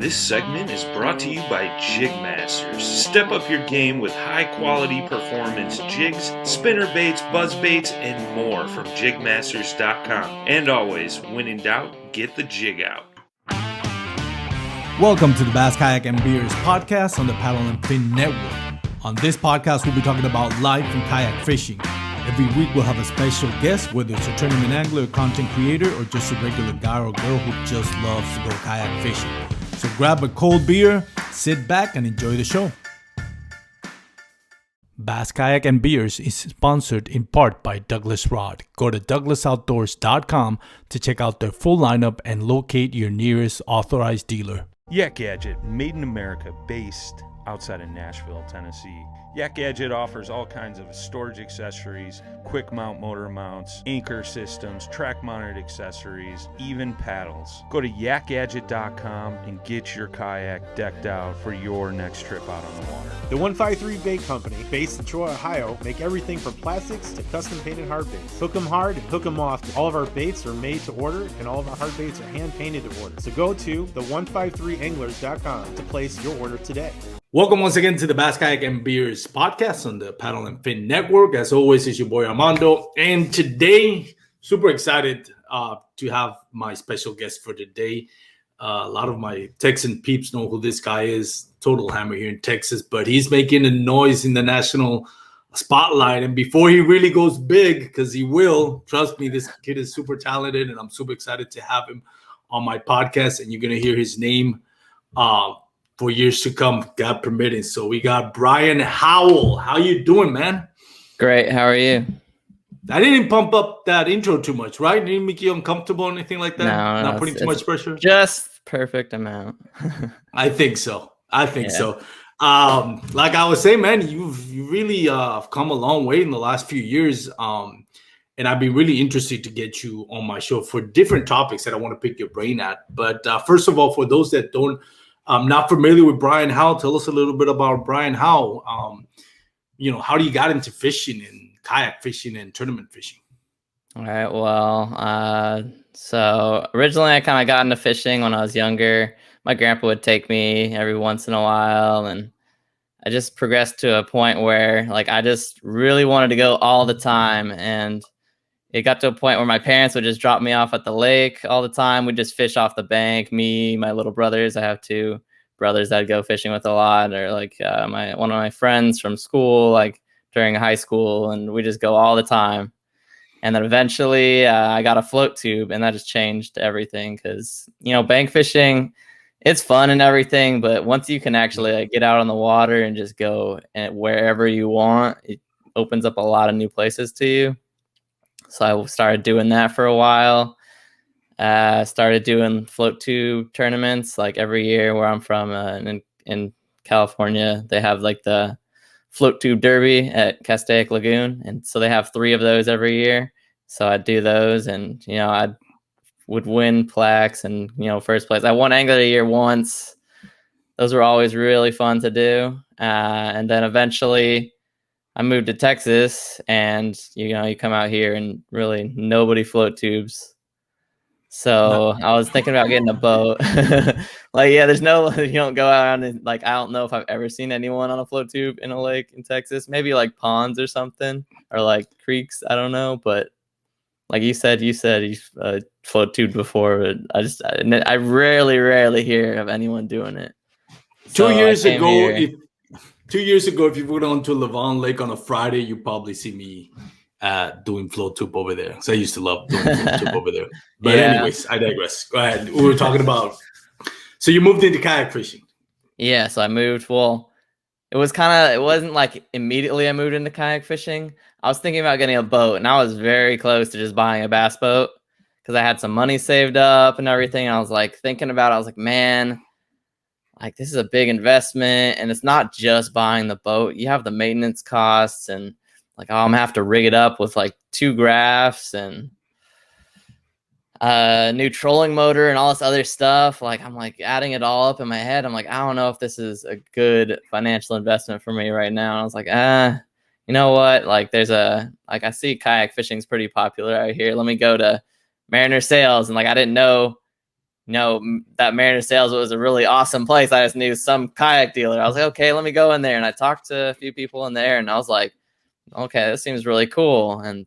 This segment is brought to you by Jig Masters. Step up your game with high-quality performance jigs, spinner baits, buzz baits, and more from jigmasters.com. And always, when in doubt, get the jig out. Welcome to the Bass, Kayak, and Beers podcast on the Paddle and Fin Network. On this podcast, we'll be talking about life and kayak fishing. Every week, we'll have a special guest, whether it's a tournament angler, content creator, or just a regular guy or girl who just loves to go kayak fishing. So grab a cold beer, sit back, and enjoy the show. Bass, Kayak, and Beers is sponsored in part by Douglas Rod. Go to douglasoutdoors.com to check out their full lineup and locate your nearest authorized dealer. Yak Gadget, made in America, based outside of Nashville, Tennessee. Yak Gadget offers all kinds of storage accessories, quick mount motor mounts, anchor systems, track mounted accessories, even paddles. Go to yakgadget.com and get your kayak decked out for your next trip out on the water. The 153 Bait Company, based in Troy, Ohio, make everything from plastics to custom painted hard baits. Hook 'em hard and hook 'em often. All of our baits are made to order and all of our hard baits are hand painted to order. So go to the153anglers.com to place your order today. Welcome once again to the Bass, Kayak, and Beers podcast on the Paddle and Fin Network. As always, it's your boy Armando. And today, super excited to have my special guest for today. A lot of my Texan peeps know who this guy is. Total hammer here in Texas. But he's making a noise in the national spotlight. And before he really goes big, because he will, trust me, this kid is super talented. And I'm super excited to have him on my podcast. And you're going to hear his name for years to come, God permitting. So we got Bryan Howell. How you doing, man? Great. How are you? I didn't pump up that intro too much, right? Didn't make you uncomfortable or anything like that? No, Not putting too much pressure? Just perfect amount. I think so. So. Like I was saying, man, you really come a long way in the last few years. And I'd be really interested to get you on my show for different topics that I want to pick your brain at. But first of all, for those that I'm not familiar with Bryan Howell. Tell us a little bit about Bryan Howell. How do you got into fishing and kayak fishing and tournament fishing? All right. Well, so originally I kind of got into fishing when I was younger. My grandpa would take me every once in a while, and I just progressed to a point where I just really wanted to go all the time. And it got to a point where my parents would just drop me off at the lake all the time. We'd just fish off the bank. Me, my little brothers. I have two brothers that I'd go fishing with a lot, or one of my friends from school, during high school, and we just go all the time. And then eventually I got a float tube, and that just changed everything because, bank fishing, it's fun and everything, but once you can actually get out on the water and just go wherever you want, it opens up a lot of new places to you. So I started doing that for a while. Started doing float tube tournaments every year where I'm from in California. They have the float tube derby at Castaic Lagoon. And so they have 3 of those every year. So I'd do those and, I would win plaques and, first place. I won Angler of the Year once. Those were always really fun to do. And then eventually I moved to Texas, and you come out here and really nobody float tubes. So I was thinking about getting a boat. There's no, you don't go out and I don't know if I've ever seen anyone on a float tube in a lake in Texas. Maybe ponds or something, or creeks. I don't know, but you said you float tubed before, but I rarely hear of anyone doing it. So 2 years ago, if you went on to Lavon Lake on a Friday, you probably see me doing float tube over there. So I used to love doing float tube over there. But anyways, I digress. Go ahead. We were talking about. So you moved into kayak fishing. Yeah. So I moved. Well, it wasn't immediately I moved into kayak fishing. I was thinking about getting a boat, and I was very close to just buying a bass boat because I had some money saved up and everything. And I was thinking about it. I was man, this is a big investment, and it's not just buying the boat. You have the maintenance costs, and I'm gonna have to rig it up with 2 graphs and new trolling motor and all this other stuff. I'm adding it all up in my head. I'm I don't know if this is a good financial investment for me right now. And I was you know what? There's I see kayak fishing's pretty popular out here. Let me go to Mariner Sales. And I didn't know that Mariner Sales was a really awesome place. I just knew some kayak dealer. I was like, okay, let me go in there. And I talked to a few people in there, and I was like, okay, this seems really cool. And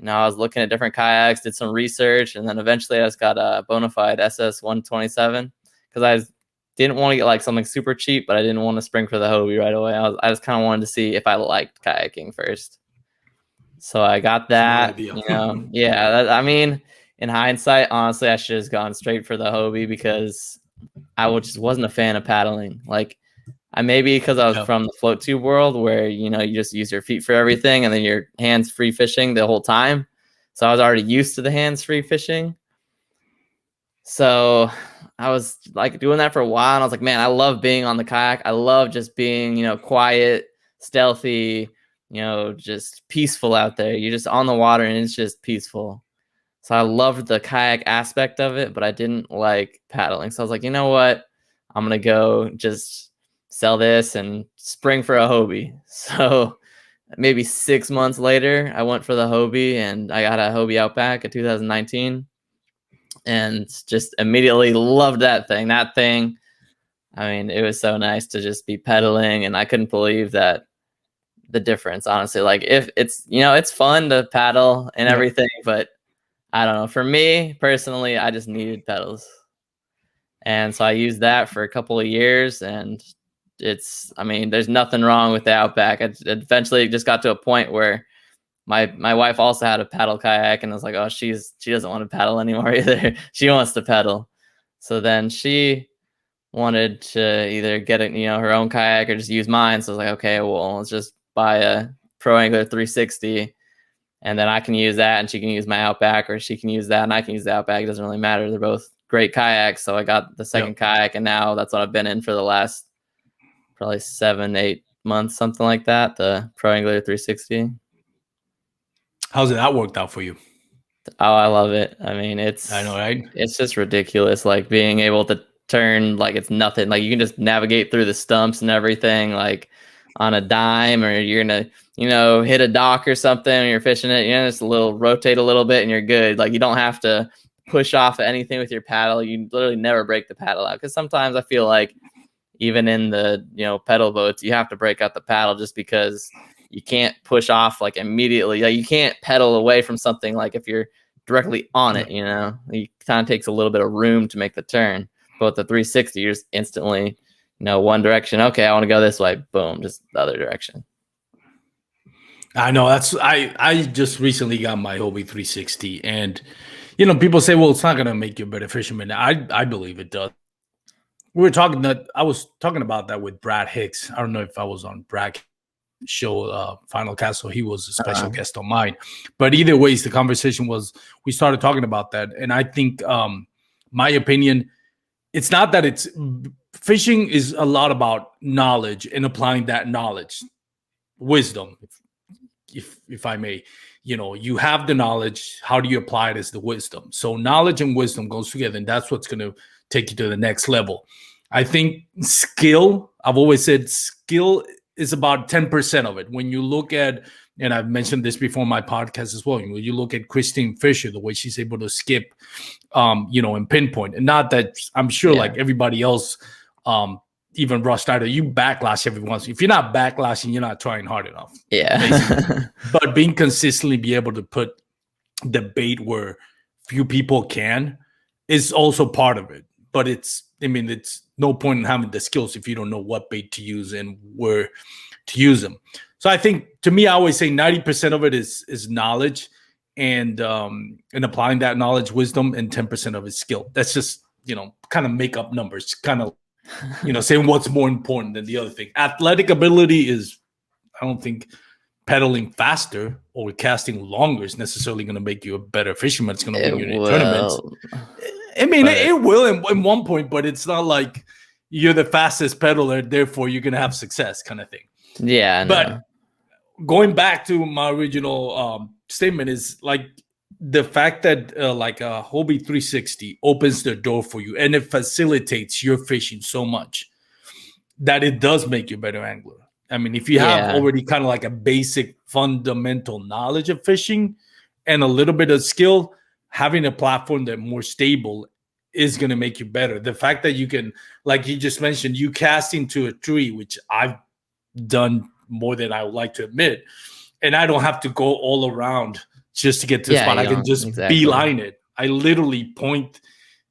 I was looking at different kayaks, did some research, and then eventually I just got a bona fide SS127 because I didn't want to get like something super cheap, but I didn't want to spring for the Hobie right away. I just kind of wanted to see if I liked kayaking first. So I got that. I mean, in hindsight, honestly, I should have gone straight for the Hobie because I just wasn't a fan of paddling. Like, maybe because I was from the float tube world where, you just use your feet for everything and then your hands free fishing the whole time. So I was already used to the hands free fishing. So I was like doing that for a while, and I was like, man, I love being on the kayak. I love just being, quiet, stealthy, just peaceful out there. You're just on the water and it's just peaceful. So I loved the kayak aspect of it, but I didn't like paddling. So I was like, you know what? I'm going to go just sell this and spring for a Hobie. So maybe 6 months later, I went for the Hobie, and I got a Hobie Outback in 2019 and just immediately loved that thing. That thing, I mean, it was so nice to just be pedaling, and I couldn't believe that the difference, honestly. Like, if it's, it's fun to paddle and everything, but I don't know. For me personally, I just needed pedals. And so I used that for a couple of years, and there's nothing wrong with the Outback. It eventually just got to a point where my wife also had a paddle kayak, and I was like, oh, she doesn't want to paddle anymore either. She wants to pedal. So then she wanted to either get her own kayak or just use mine. So I was like, okay, well, let's just buy a Pro Angler 360. And then I can use that, and she can use my Outback, or she can use that and I can use the Outback. It doesn't really matter. They're both great kayaks. So I got the second kayak, and now that's what I've been in for the last probably 7-8 months, something like that. The Pro Angler 360. How's that worked out for you? Oh, I love it. I mean, I know, right? It's just ridiculous. Like, being able to turn like it's nothing. Like, you can just navigate through the stumps and everything, like on a dime, or you're gonna hit a dock or something, and you're fishing it, just rotate a little bit and you're good. Like, you don't have to push off anything with your paddle. You literally never break the paddle out, because sometimes I feel like even in the pedal boats, you have to break out the paddle just because you can't push off like immediately. Like, you can't pedal away from something like if you're directly on it. It kind of takes a little bit of room to make the turn. But with the 360, you're just instantly one direction. Okay, I want to go this way. Boom, just the other direction. I know. I just recently got my Hobie 360, and people say, well, it's not gonna make you a better fisherman. I believe it does. I was talking about that with Brad Hicks. I don't know if I was on Brad show Final Castle. He was a special guest on mine. But either ways, the conversation was, we started talking about that, and I think my opinion, it's not that it's fishing is a lot about knowledge and applying that knowledge, wisdom, if I may. You have the knowledge. How do you apply it as the wisdom? So knowledge and wisdom goes together, and that's what's going to take you to the next level. I think skill, I've always said skill is about 10% of it. When you look at, and I've mentioned this before in my podcast as well, when you look at Christine Fisher, the way she's able to skip, and pinpoint, and not that I'm sure like everybody else, even Russ Snyder, you backlash every once. If you're not backlashing, you're not trying hard enough. Yeah. But being consistently be able to put the bait where few people can is also part of it. But it's no point in having the skills if you don't know what bait to use and where to use them. So I think, to me, I always say 90% of it is knowledge and applying that knowledge, wisdom, and 10% of it skill. That's just, kind of make up numbers, kind of, saying what's more important than the other thing. Athletic ability is, I don't think pedaling faster or casting longer is necessarily going to make you a better fisherman. It's going to win you in tournaments. It will in one point, but it's not like you're the fastest peddler, therefore you're going to have success kind of thing. Yeah. But going back to my original statement is like the fact that like a Hobie 360 opens the door for you, and it facilitates your fishing so much that it does make you a better angler. I mean, if you have already kind of like a basic fundamental knowledge of fishing and a little bit of skill, having a platform that's more stable is going to make you better. The fact that you can, like you just mentioned, you cast into a tree, which I've done more than I would like to admit, and I don't have to go all around just to get to the spot. I can just beeline it. I literally point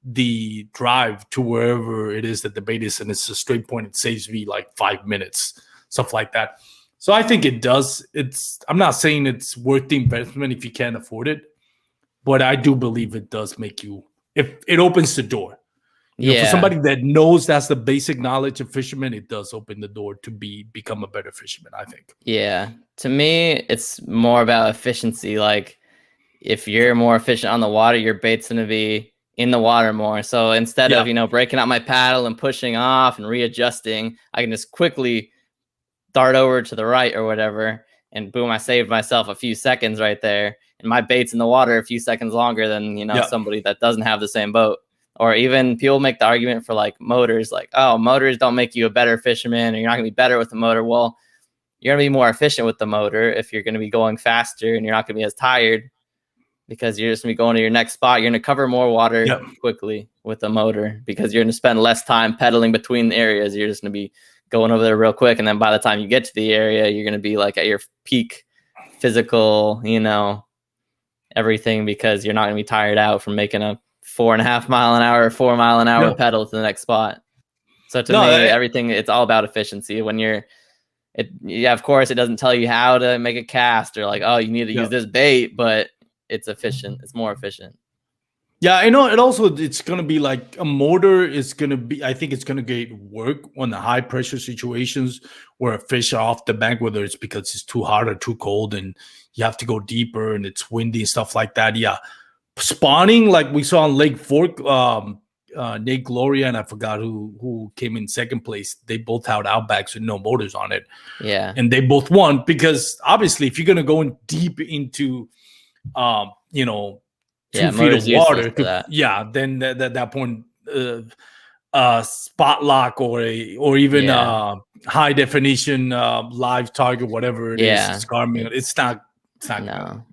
the drive to wherever it is that the bait is, and it's a straight point. It saves me like 5 minutes, stuff like that. So I think it does. I'm not saying it's worth the investment if you can't afford it, but I do believe it does make you, if it opens the door. You know, for somebody that knows that's the basic knowledge of fishermen, it does open the door to become a better fisherman, I think. Yeah. To me, it's more about efficiency. Like, if you're more efficient on the water, your bait's going to be in the water more. So instead of, breaking out my paddle and pushing off and readjusting, I can just quickly dart over to the right or whatever, and boom, I saved myself a few seconds right there. And my bait's in the water a few seconds longer than, somebody that doesn't have the same boat. Or even people make the argument for like motors, like, oh, motors don't make you a better fisherman, or you're not going to be better with the motor. Well, you're going to be more efficient with the motor if you're going to be going faster, and you're not going to be as tired because you're just going to be going to your next spot. You're going to cover more water quickly with the motor because you're going to spend less time pedaling between the areas. You're just going to be going over there real quick. And then by the time you get to the area, you're going to be like at your peak physical, everything, because you're not going to be tired out from making a 4.5 mile an hour or 4 mile an hour pedal to the next spot. So to me, everything, it's all about efficiency. When of course, it doesn't tell you how to make a cast or like, oh, you need to use this bait, but it's efficient. It's more efficient. Yeah, I know. It's going to be like a motor is going to be, I think it's going to get work on the high pressure situations where a fish are off the bank, whether it's because it's too hot or too cold and you have to go deeper and it's windy and stuff like that. Yeah. Spawning, like we saw on Lake Fork, Nate Gloria, and I forgot who came in second place. They both had Outbacks with no motors on it. Yeah. And they both won because obviously if you're going to go in deep into, 2 feet of water, then at that point, spot lock or even high definition live target, whatever it is, it's not good.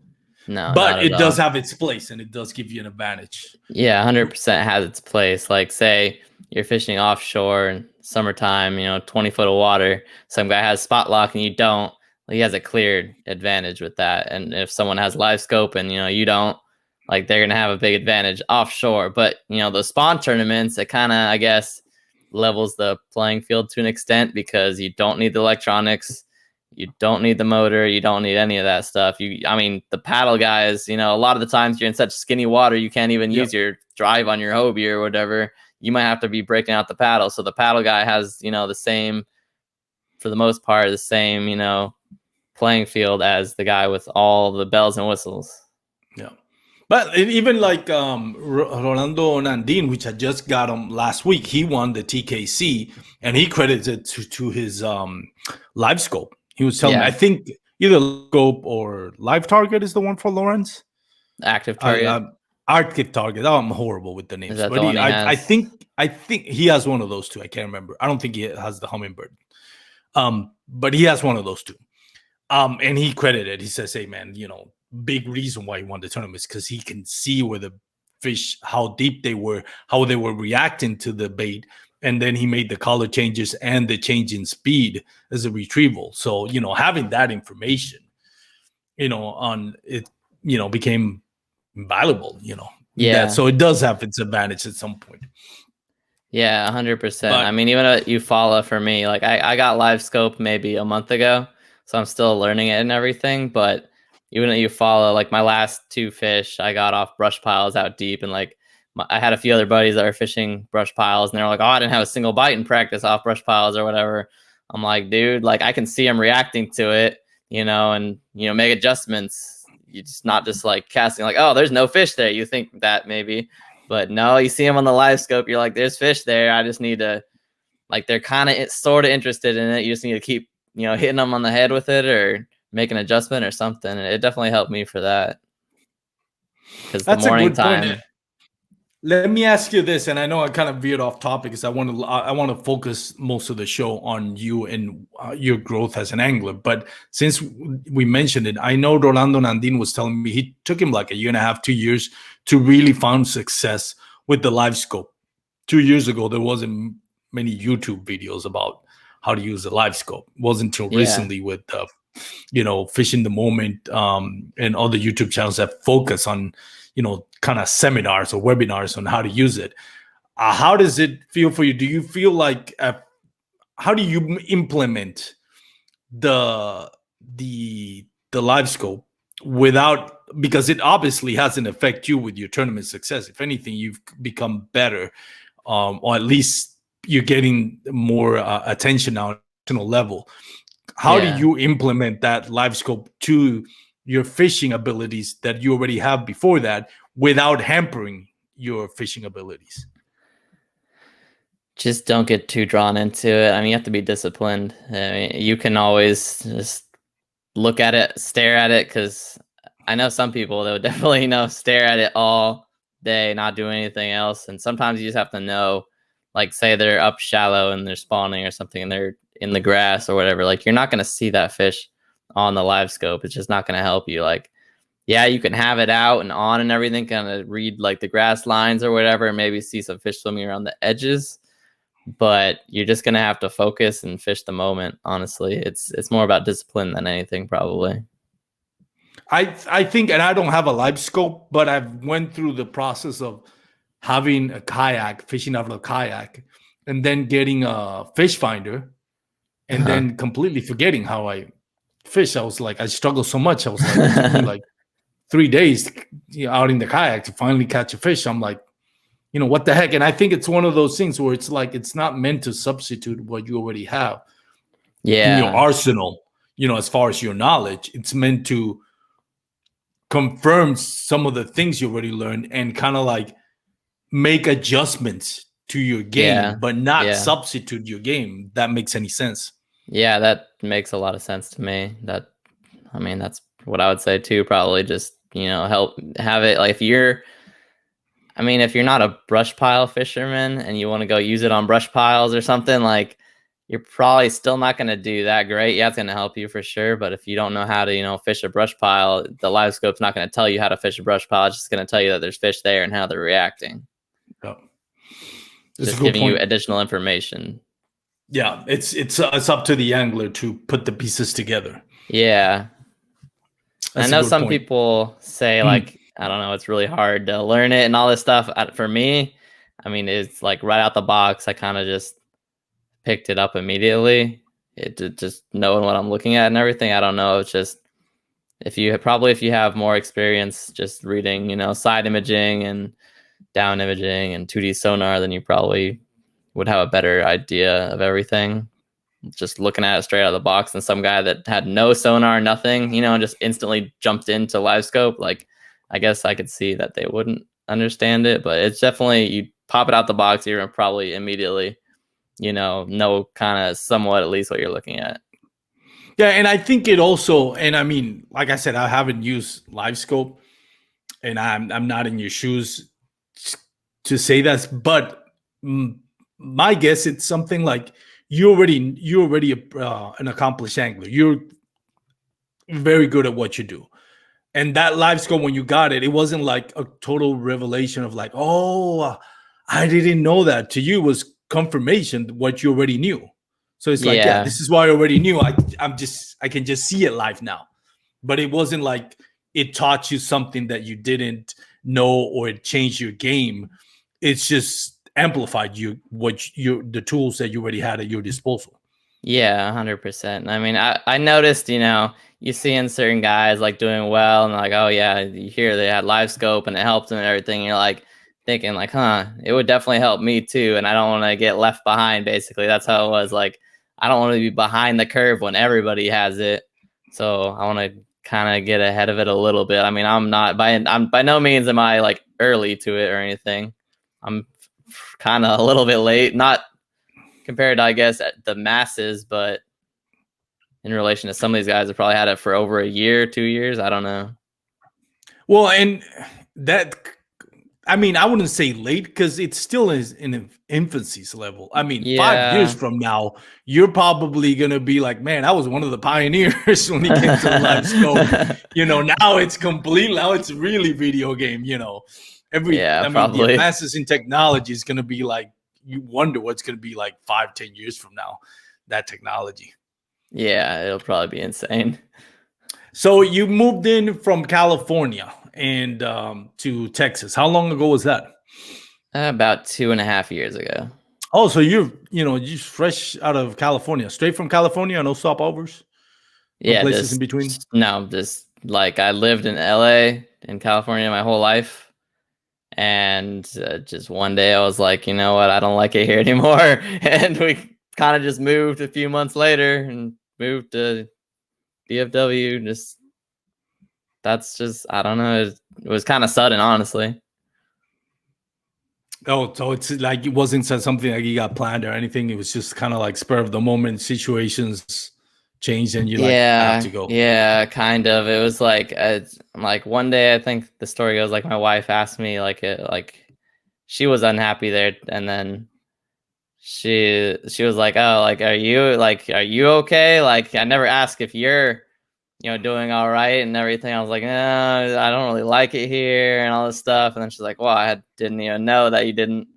No, but it does have its place, and it does give you an advantage. Yeah, 100% has its place. Like, say you're fishing offshore in summertime, 20 foot of water. Some guy has spot lock and you don't. He has a clear advantage with that. And if someone has live scope and you don't, like, they're gonna have a big advantage offshore. But those spawn tournaments, it kind of, I guess, levels the playing field to an extent because you don't need the electronics. You don't need the motor. You don't need any of that stuff. The paddle guys, a lot of the times you're in such skinny water, you can't even use your drive on your Hobie or whatever. You might have to be breaking out the paddle. So the paddle guy has, the same, for the most part, the same, playing field as the guy with all the bells and whistles. Yeah. But even like Rolando Nandin, which I just got him last week, he won the TKC and he credited it to his live scope. He was telling me, I think either scope or live target is the one for Lawrence. Active target. Active target. Oh, I'm horrible with the names. Is that the one I think he has one of those two. I can't remember. I don't think he has the Humminbird. But he has one of those two. And he credited. He says, "Hey, man, big reason why he won the tournament is because he can see where the fish, how deep they were, how they were reacting to the bait." And then he made the color changes and the change in speed as a retrieval. So, having that information, on it, became valuable, Yeah. So it does have its advantage at some point. Yeah, 100%. Even at Eufaula for me, like I got live scope maybe a month ago, so I'm still learning it and everything. But even at Eufaula, like my last 2 fish, I got off brush piles out deep, and like I had a few other buddies that were fishing brush piles, and they're like, "Oh, I didn't have a single bite in practice off brush piles or whatever." I'm like, dude, like I can see them reacting to it, and make adjustments. You just not just like casting like, "Oh, there's no fish there." You think that maybe, but no, you see them on the live scope. You're like, "There's fish there. I just need to," like they're kind of sort of interested in it. You just need to keep hitting them on the head with it or make an adjustment or something. And it definitely helped me for that because the morning time. Let me ask you this, and I know I kind of veered off topic because I want to focus most of the show on you and your growth as an angler. But since we mentioned it, I know Rolando Nandin was telling me he took him like 1.5 years, 2 years to really find success with the live scope. 2 years ago, there wasn't many YouTube videos about how to use the live scope. It wasn't until recently with Fish in the Moment and other YouTube channels that focus on kind of seminars or webinars on how to use it. How does it feel for you? Do you feel like how do you implement the live scope without, because it obviously has an effect you with your tournament success? If anything, you've become better, or at least you're getting more attention now at a national level. How do you implement that live scope to your fishing abilities that you already have before that without hampering your fishing abilities? Just don't get too drawn into it. I mean, you have to be disciplined. I mean, you can always just look at it, stare at it, because I know some people that would definitely, stare at it all day, not do anything else. And sometimes you just have to know, like, say they're up shallow and they're spawning or something and they're in the grass or whatever. Like, you're not going to see that fish on the live scope. It's just not going to help you. Like, yeah, you can have it out and on and everything, kind of read like the grass lines or whatever, and maybe see some fish swimming around the edges. But you're just gonna have to focus and fish the moment. Honestly, it's more about discipline than anything, probably. I think, and I don't have a live scope, but I've went through the process of having a kayak, fishing out of a kayak, and then getting a fish finder, and then completely forgetting how I fish. I was like, I struggled so much. I was like, it took me like 3 days out in the kayak to finally catch a fish. I'm like, what the heck? And I think it's one of those things where it's like, it's not meant to substitute what you already have in your arsenal, as far as your knowledge. It's meant to confirm some of the things you already learned and kind of like make adjustments to your game, but not substitute your game. That makes any sense? Yeah, that makes a lot of sense to me. That's what I would say too. Probably just, help have it. Like, if you're not a brush pile fisherman and you want to go use it on brush piles or something, like, you're probably still not going to do that great. Yeah, it's going to help you for sure. But if you don't know how to, fish a brush pile, the live scope's not going to tell you how to fish a brush pile. It's just going to tell you that there's fish there and how they're reacting. Oh. Just giving you additional information. Yeah, it's up to the angler to put the pieces together. Yeah. I know some people say, like, I don't know, it's really hard to learn it and all this stuff. For me, it's like right out the box. I kind of just picked it up immediately. Just knowing what I'm looking at and everything. I don't know. It's just, if you have more experience just reading, side imaging and down imaging and 2D sonar, then you probably would have a better idea of everything. Just looking at it straight out of the box, and some guy that had no sonar, nothing, just instantly jumped into live scope, like, I guess I could see that they wouldn't understand it. But it's definitely, you pop it out the box, you're gonna probably immediately, know kind of somewhat at least what you're looking at. Yeah, and I think it also, and like I said, I haven't used live scope, and I'm not in your shoes to say that, but my guess, it's something like you're already an accomplished angler. You're very good at what you do. And that live scope, when you got it, it wasn't like a total revelation of like, oh, I didn't know that. To you, it was confirmation what you already knew. So it's like, yeah, this is what I already knew. I can just see it live now. But it wasn't like it taught you something that you didn't know, or it changed your game. It's just amplified the tools that you already had at your disposal. Yeah, 100%. I noticed, you see in certain guys like doing well, and like, oh yeah, you hear they had live scope and it helped them and everything. And you're like thinking like, it would definitely help me too. And I don't want to get left behind. Basically, that's how it was. Like, I don't want to be behind the curve when everybody has it. So I want to kind of get ahead of it a little bit. I'm by no means am I like early to it or anything. I'm kind of a little bit late, not compared to, I guess, the masses, but in relation to some of these guys that probably had it for over a year, 2 years. I don't know. Well, and that, I wouldn't say late, because it still is in infancy's level. 5 years from now, you're probably going to be like, man, I was one of the pioneers when it came to the live scope. Now it's complete. Now it's really video game, The probably. advances in technology is going to be like, you wonder what's going to be like 5-10 years from now, that technology. Yeah, it'll probably be insane. So you moved in from California and to Texas. How long ago was that? About 2.5 years ago. Oh, so you're just fresh out of California, straight from California, no stopovers, no Yeah, places in between. just like I lived in LA in California my whole life, and just one day I was like, you know what, I don't like it here anymore, and we kind of just moved a few months later and moved to DFW. I don't know. It was kind of sudden, honestly. Oh, so it's like it wasn't something like you got planned or anything. It was just kind of like spur of the moment, situations changed, and you like have to go. Yeah, kind of. It was like one day, I think the story goes like my wife asked me like she was unhappy there, and then she was like, oh, like are you okay? Like I never asked if you're doing all right and everything. I was like, no, I don't really like it here and all this stuff. And then she's like, well, didn't even know that you didn't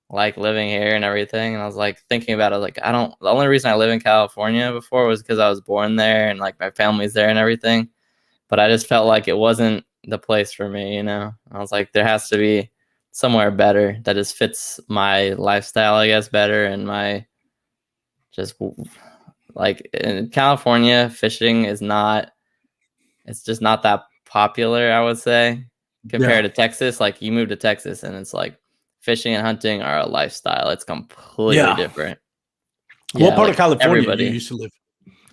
like living here and everything. And I was like thinking about it, like the only reason I live in California before was because I was born there and like my family's there and everything. But I just felt like it wasn't the place for me, I was like, there has to be somewhere better that just fits my lifestyle, I guess, better, and my just like in California, fishing is not. It's just not that popular, I would say, compared to Texas. Like you move to Texas and it's like fishing and hunting are a lifestyle. It's completely different. What part of California do you used to live?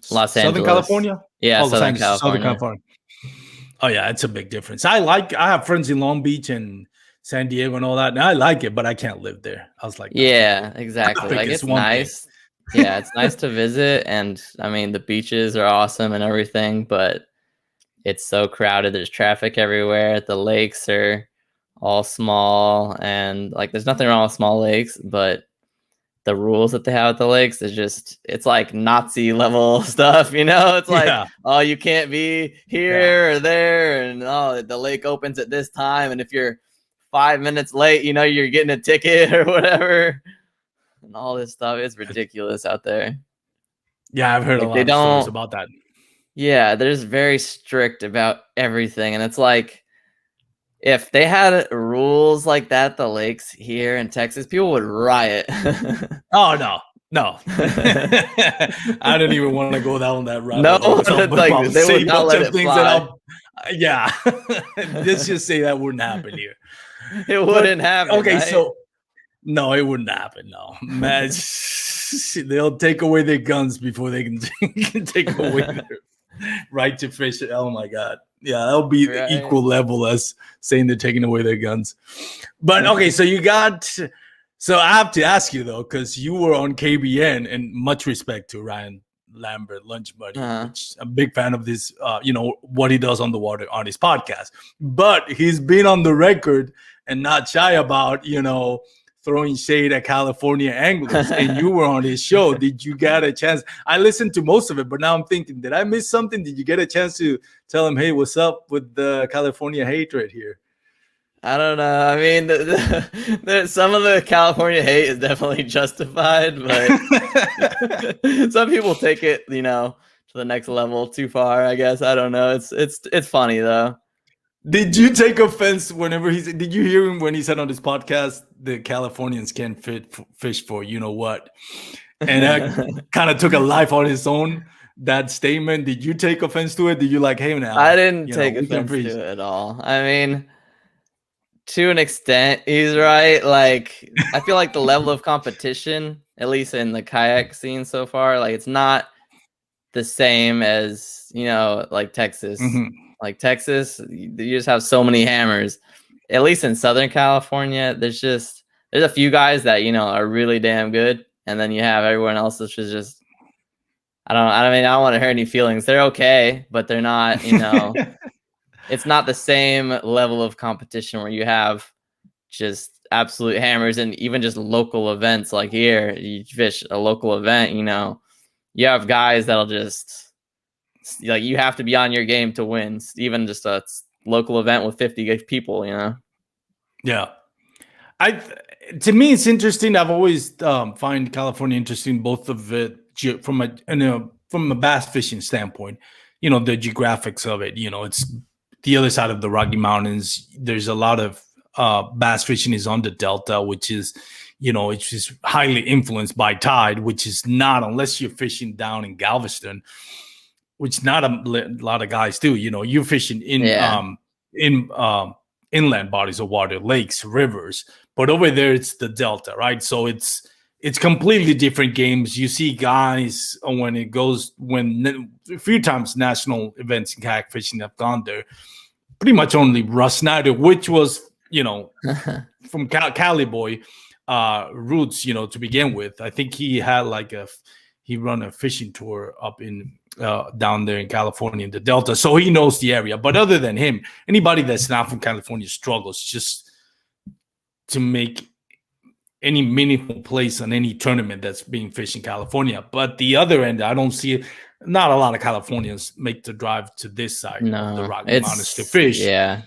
Los Angeles. Southern California? Yeah, Southern California. Oh yeah, it's a big difference. I have friends in Long Beach and San Diego and all that, and I like it, but I can't live there. I was like, yeah, exactly. Like it's nice. Yeah, it's nice to visit, and I mean the beaches are awesome and everything, but it's so crowded. There's traffic everywhere. The lakes are all small, and like there's nothing wrong with small lakes, but the rules that they have at the lakes is it's like Nazi level stuff, It's like, oh, you can't be here or there, and oh, the lake opens at this time, and if you're 5 minutes late, you're getting a ticket or whatever, and all this stuff. It's ridiculous out there. Yeah, I've heard a lot of stories about that. Yeah, they're just very strict about everything. And it's like, if they had rules like that at the lakes here in Texas, people would riot. Oh, no. I don't even want to go down that route. No, like, they would not let it fly. Yeah. Let's just say that wouldn't happen here. It wouldn't happen. Okay, right? So, no, it wouldn't happen. No. Man, they'll take away their guns before they can take away their right to fish. Oh my God. Yeah, that'll be the equal level as saying they're taking away their guns. But okay, so I have to ask you though, because you were on KBN, and much respect to Ryan Lambert, Lunch Buddy, which I'm a big fan of this, what he does on the water on his podcast. But he's been on the record and not shy about, throwing shade at California anglers, and you were on his show. Did you get a chance? I listened to most of it, but now I'm thinking, did I miss something? Did you get a chance to tell him, hey, what's up with the California hatred here? I don't know. I mean, some of the California hate is definitely justified, but some people take it, to the next level too far, I guess. I don't know. It's funny though. Did you take offense whenever did you hear him when he said on this podcast, the Californians can't fish for you know what? And that kind of took a life on its own, that statement. Did you take offense to it? Did you like, hey, now? I didn't take offense to it at all. I mean, to an extent, he's right. Like, I feel like the level of competition, at least in the kayak scene so far, like it's not the same as, like Texas. Mm-hmm. Like Texas, you just have so many hammers. At least in Southern California, there's a few guys that are really damn good, and then you have everyone else which is just I don't want to hurt any feelings. They're okay, but they're not. It's not the same level of competition where you have just absolute hammers, and even just local events like here, you fish a local event. You have guys that'll just. Like you have to be on your game to win, even just a local event with 50 people, Yeah. To me, it's interesting. I've always find California interesting, both of it from a bass fishing standpoint. The geographics of it. It's the other side of the Rocky Mountains. There's a lot of bass fishing is on the Delta, which is, it's just highly influenced by tide, which is not unless you're fishing down in Galveston, which not a lot of guys do. You're fishing in inland bodies of water, lakes, rivers. But over there, it's the Delta, right? So it's completely different games. You see guys when a few times national events in kayak fishing have gone there. Pretty much only Russ Snyder, which was from Cali boy roots, to begin with. I think he had he run a fishing tour up in down there in California in the Delta, so he knows the area. But other than him, anybody that's not from California struggles just to make any meaningful place on any tournament that's being fished in California. But the other end, I don't see it. Not a lot of Californians make the drive to this side of the Rocky Mountains to fish. Yeah.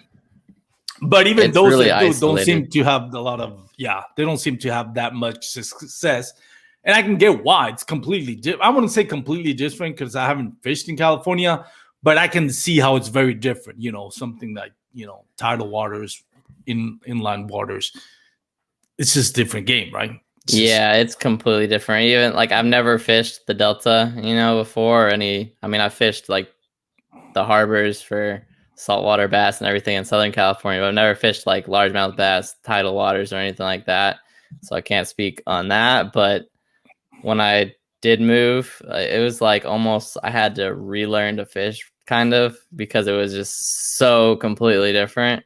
But even those really that don't seem to have a lot of, they don't seem to have that much success. And I can get why. It's completely different. I wouldn't say completely different because I haven't fished in California, but I can see how it's very different. Something like, tidal waters, inland waters. It's just a different game, right? It's completely different. Even I've never fished the Delta, before. I fished the harbors for saltwater bass and everything in Southern California, but I've never fished largemouth bass, tidal waters, or anything like that. So I can't speak on that. But when I did move, it was almost I had to relearn to fish, kind of, because it was just so completely different.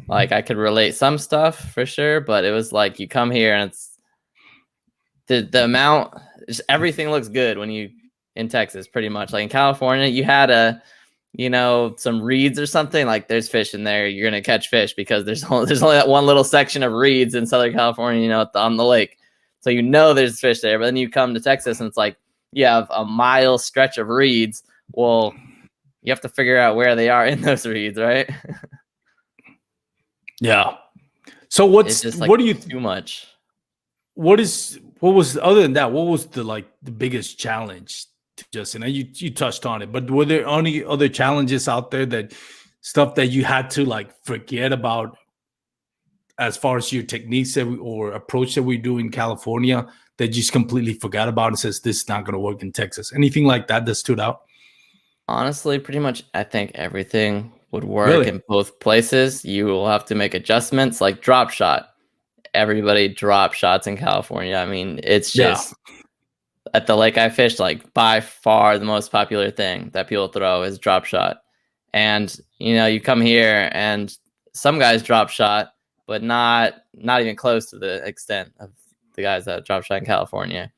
I could relate some stuff for sure, but it was you come here and it's the amount, just everything looks good when you in Texas, pretty much. In California, you had some reeds or something, there's fish in there, you're gonna catch fish because there's only that one little section of reeds in Southern California, on the lake, so there's fish there. But then you come to Texas and it's you have a mile stretch of reeds. Well, you have to figure out where they are in those reeds, right? Yeah. So what do you too much? What was other than that? What was the biggest challenge to Justin? You touched on it, but were there any other challenges out there, that stuff that you had to forget about as far as your techniques or approach that we do in California that you just completely forgot about and says this is not going to work in Texas? Anything like that stood out? Honestly, pretty much I think everything would work in both places. You will have to make adjustments, like drop shot. Everybody drop shots in California. It's just at the lake I fished, by far the most popular thing that people throw is drop shot. And you come here and some guys drop shot, but not even close to the extent of the guys that drop shot in California.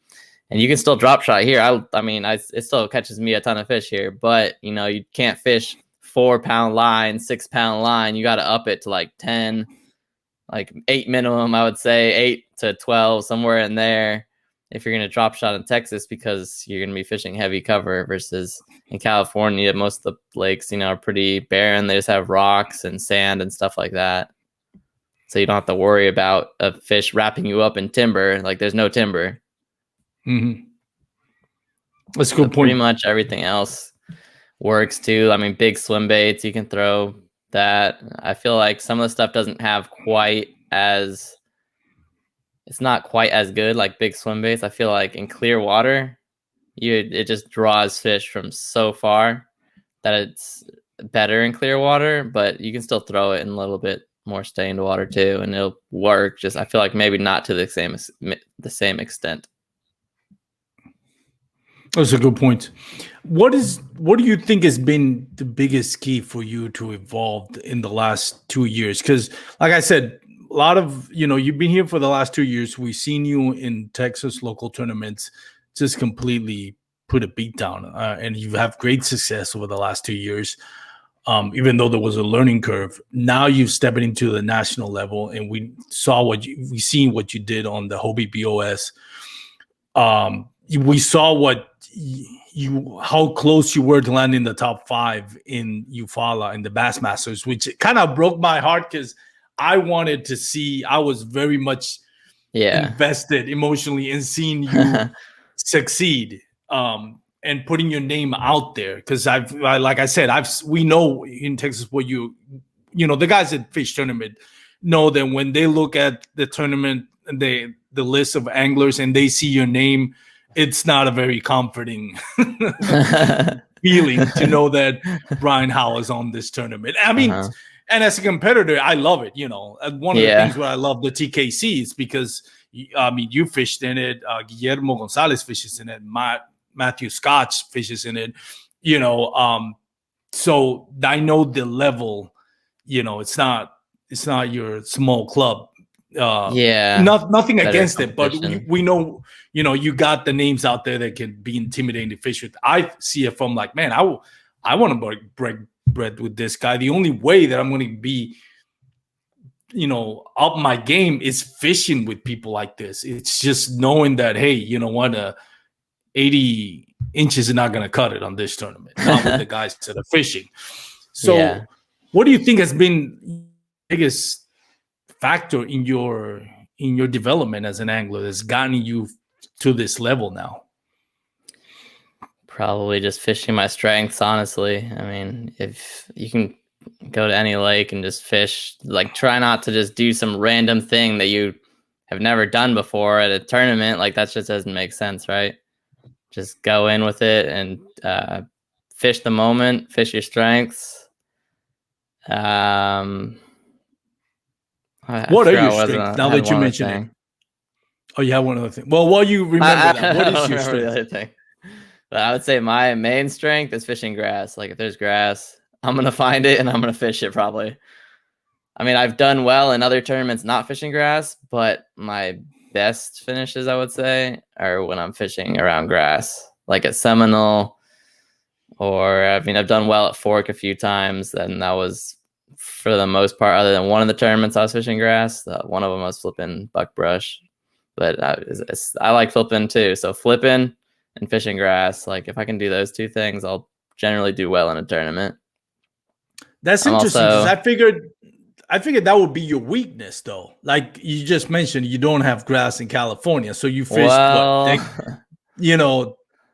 And you can still drop shot here. It still catches me a ton of fish here, but you can't fish 4-pound line, 6-pound line. You got to up it to 10, 8 minimum, I would say 8 to 12, somewhere in there, if you're going to drop shot in Texas, because you're going to be fishing heavy cover. Versus in California, most of the lakes, are pretty barren. They just have rocks and sand and stuff like that. So you don't have to worry about a fish wrapping you up in timber. There's no timber. Mm-hmm. That's a good point. Pretty much everything else works too. Big swim baits, you can throw that. I feel like some of the stuff doesn't have it's not quite as good like big swim baits. I feel like in clear water, it just draws fish from so far that it's better in clear water, but you can still throw it in a little bit more stained water too, and it'll work. Just I feel like maybe not to the same extent. That's a good point. What do you think has been the biggest key for you to evolve in the last 2 years? Because, like I said, a lot of you've been here for the last 2 years. We've seen you in Texas local tournaments just completely put a beat down, and you have great success over the last 2 years. Even though there was a learning curve, now you've stepped into the national level, and we seen what you did on the Hobie B.O.S. We saw how close you were to landing the top 5 in Eufaula in the Bassmasters, which kind of broke my heart because I wanted to see. I was very much invested emotionally in seeing you succeed. And putting your name out there, because like I said, we know in Texas what the guys at fish tournament know that when they look at the tournament, the list of anglers, and they see your name, it's not a very comforting feeling to know that Bryan Howell is on this tournament. I mean, and as a competitor, I love it. One of the things where I love the TKC is because you fished in it, Guillermo Gonzalez fishes in it, Matthew Scotch fishes in it, so I know the level, it's not your small club. Nothing against it, but we know, you got the names out there that can be intimidating to fish with. I see it from like, man, I want to break bread with this guy. The only way that I'm going to be, up my game is fishing with people like this. It's just knowing that, hey, you know what, 80 inches are not going to cut it on this tournament, not with the guys that are fishing. So what do you think has been the biggest factor in your development as an angler that's gotten you to this level now? Probably just fishing my strengths, honestly. I mean, if you can go to any lake and just fish, like try not to just do some random thing that you have never done before at a tournament. Like that just doesn't make sense, right? Just go in with it and fish the moment, fish your strengths. What are your strengths now that you mention it? Oh, you have one other thing. Well, while you remember that, what is your strength? The other thing. But I would say my main strength is fishing grass. Like if there's grass, I'm going to find it and I'm going to fish it probably. I mean, I've done well in other tournaments not fishing grass, but my best finishes, I would say, are when I'm fishing around grass, like at Seminole, or I mean, I've done well at Fork a few times, and that was for the most part, other than one of the tournaments I was fishing grass. One of them I was flipping buckbrush, but I like flipping too. So flipping and fishing grass, like if I can do those two things, I'll generally do well in a tournament. That's interesting because I figured that would be your weakness, though. Like you just mentioned, you don't have grass in California, so you fished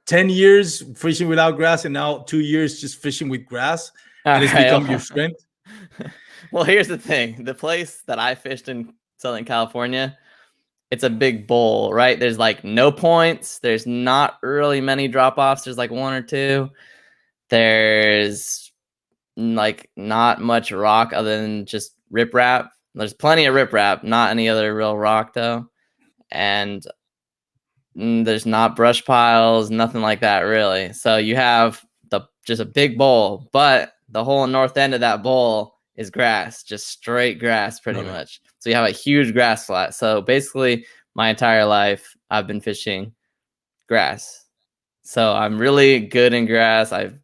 10 years fishing without grass, and now 2 years just fishing with grass, and it's become your strength. Well, here's the thing: the place that I fished in Southern California, it's a big bowl, right? There's like no points. There's not really many drop-offs. There's like one or two. There's like not much rock other than just riprap. There's plenty of riprap, not any other real rock though. And there's not brush piles, nothing like that really. So you have just a big bowl, but the whole north end of that bowl is grass, just straight grass pretty much. So you have a huge grass flat. So basically my entire life I've been fishing grass. So I'm really good in grass. I'm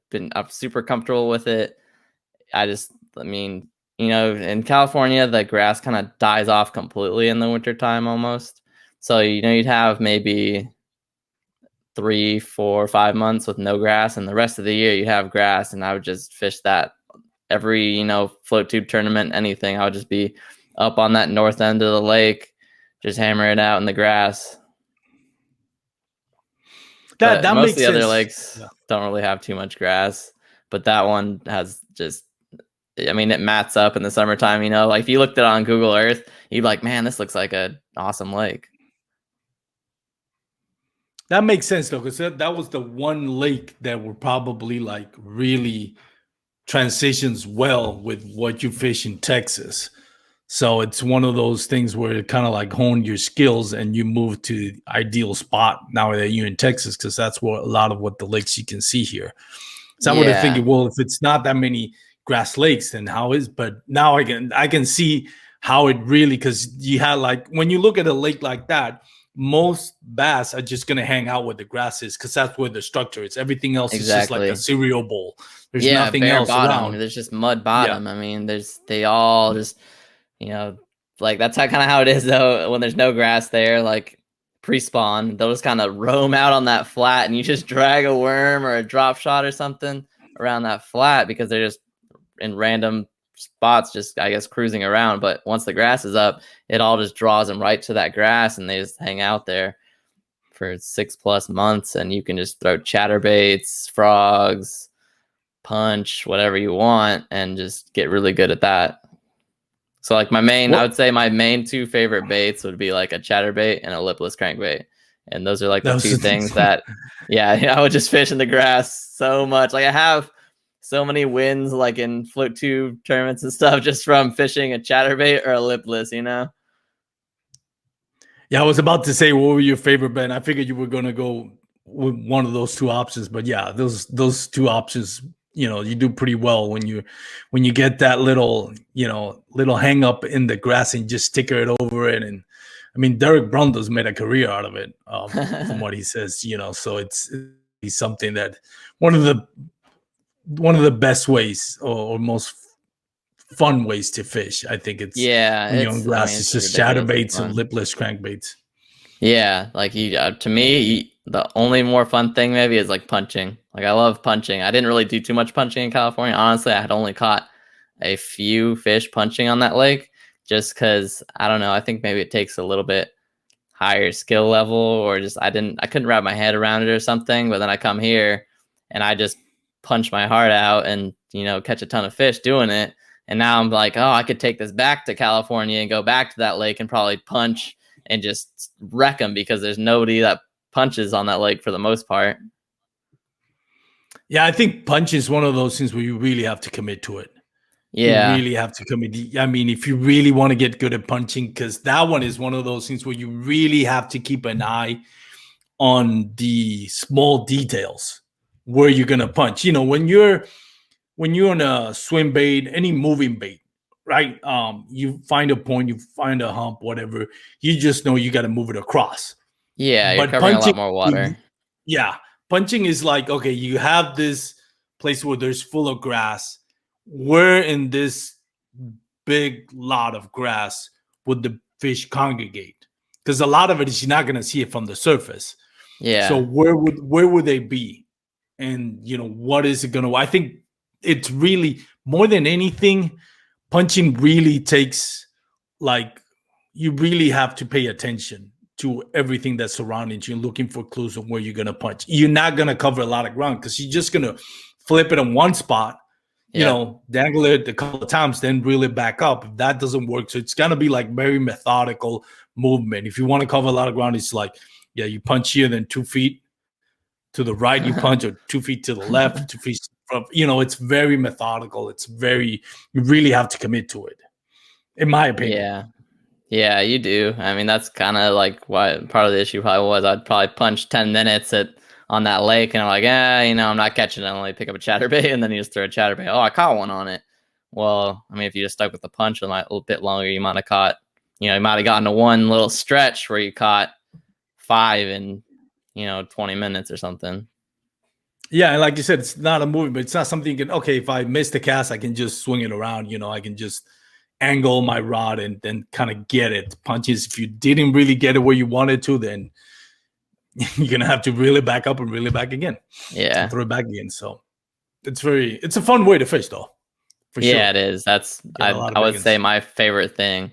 super comfortable with it. In California, the grass kind of dies off completely in the wintertime almost. So, you'd have maybe 3, 4, 5 months with no grass, and the rest of the year you'd have grass, and I would just fish that every, float tube tournament, anything. I would just be up on that north end of the lake, just hammer it out in the grass. That most of the other lakes don't really have too much grass, but that one has it mats up in the summertime, like if you looked at it on Google Earth, you'd be like, man, this looks like an awesome lake. That makes sense though, because that was the one lake that were probably like really transitions well with what you fish in Texas. So it's one of those things where it kind of like hone your skills and you move to the ideal spot now that you're in Texas, because that's what a lot of what the lakes you can see here. So I would have thinking, well, if it's not that many grass lakes, then how is? But now I can see how it really, because you had like when you look at a lake like that, most bass are just going to hang out where the grass is because that's where the structure is. Everything else is just like a cereal bowl. There's nothing else bottom. around. There's just mud bottom. I mean, they all just, like that's kind of how it is though. When there's no grass there, like pre-spawn, they'll just kind of roam out on that flat, and you just drag a worm or a drop shot or something around that flat because they're just in random spots just, I guess, cruising around. But once the grass is up, it all just draws them right to that grass, and they just hang out there for 6+ months, and you can just throw chatterbaits, frogs, punch, whatever you want, and just get really good at that. So like I would say my main 2 favorite baits would be like a chatterbait and a lipless crankbait. And those are like the 2 things that, I would just fish in the grass so much. Like I have so many wins like in float tube tournaments and stuff just from fishing a chatterbait or a lipless, Yeah, I was about to say, what were your favorite bait? I figured you were going to go with one of those 2 options, but yeah, those 2 options, you do pretty well when you get that little hang up in the grass and just sticker it over it. And I mean, Derek Brundo's made a career out of it, from what he says, so it's something that one of the best ways or most fun ways to fish. I think it's when you're on grass. It's just chatterbaits and lipless crankbaits. Yeah, like to me, the only more fun thing maybe is like punching. Like I love punching. I didn't really do too much punching in California. Honestly, I had only caught a few fish punching on that lake, just because I don't know. I think maybe it takes a little bit higher skill level, or just I couldn't wrap my head around it or something. But then I come here and I just punch my heart out and catch a ton of fish doing it. And now I'm like, oh, I could take this back to California and go back to that lake and probably punch and just wreck them, because there's nobody that punches on that lake for the most part. Yeah, I think punch is one of those things where you really have to commit to it. Yeah. You really have to commit. I mean, if you really want to get good at punching, because that one is one of those things where you really have to keep an eye on the small details where you're going to punch. When you're on a swim bait, any moving bait, right? You find a point, you find a hump, whatever. You just know you got to move it across. Yeah, you're covering a lot more water. Yeah. Punching is like, okay, you have this place where there's full of grass. Where in this big lot of grass would the fish congregate? Because a lot of it is you're not going to see it from the surface. Yeah. So where would they be? And, what is it going to... I think it's really, more than anything, punching really takes, like, you really have to pay attention to everything that's surrounding you and looking for clues on where you're going to punch. You're not going to cover a lot of ground because you're just going to flip it in one spot, dangle it a couple of times, then reel it back up. If that doesn't work, so it's going to be like very methodical movement. If you want to cover a lot of ground, it's like, you punch here, then 2 feet to the right, you punch, or 2 feet to the left, 2 feet from, it's very methodical. You really have to commit to it, in my opinion. Yeah, you do. I mean, that's kind of like what part of the issue probably was. I'd probably punch 10 minutes on that lake, and I'm like, I'm not catching it. I only pick up a chatterbait, and then you just throw a chatterbait. Oh, I caught one on it. Well, I mean, if you just stuck with the punch a little bit longer, you might have caught, you might have gotten to one little stretch where you caught 5 in, 20 minutes or something. Yeah, and like you said, it's not a movie, but it's not something you can, okay, if I miss the cast, I can just swing it around, I can just angle my rod and then kind of get it. Punches, if you didn't really get it where you wanted to, then you're going to have to reel it back up and reel it back again. Yeah. And throw it back again. So it's a fun way to fish, though. For sure. Yeah, it is. I would say my favorite thing,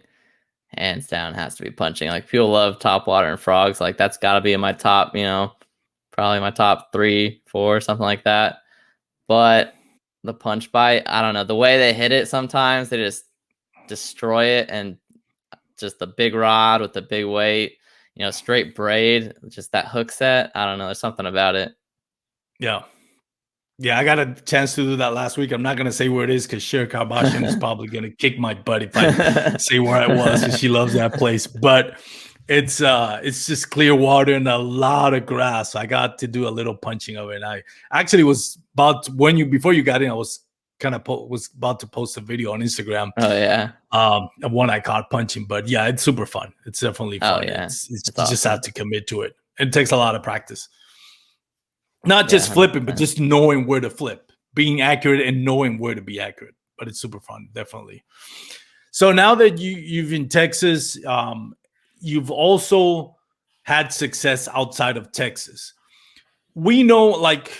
hands down, has to be punching. Like, people love topwater and frogs. Like, that's got to be in my top, probably my top 3, 4, something like that. But the punch bite, I don't know. The way they hit it sometimes, they just destroy it, and just the big rod with the big weight, straight braid, just that hook set. I don't know. There's something about it. Yeah. Yeah, I got a chance to do that last week. I'm not going to say where it is because Sher Karbashian is probably going to kick my butt if I say where I was, and she loves that place. But it's just clear water and a lot of grass. I got to do a little punching of it. And I actually was about before you got in, I was kind of was about to post a video on Instagram. Oh yeah. One I caught punching, but yeah, it's super fun. It's definitely fun. Oh, yeah. You just have to commit to it. It takes a lot of practice. Not just flipping, 100%. But just knowing where to flip, being accurate and knowing where to be accurate. But it's super fun, definitely. So now that you've in Texas, you've also had success outside of Texas. We know, like,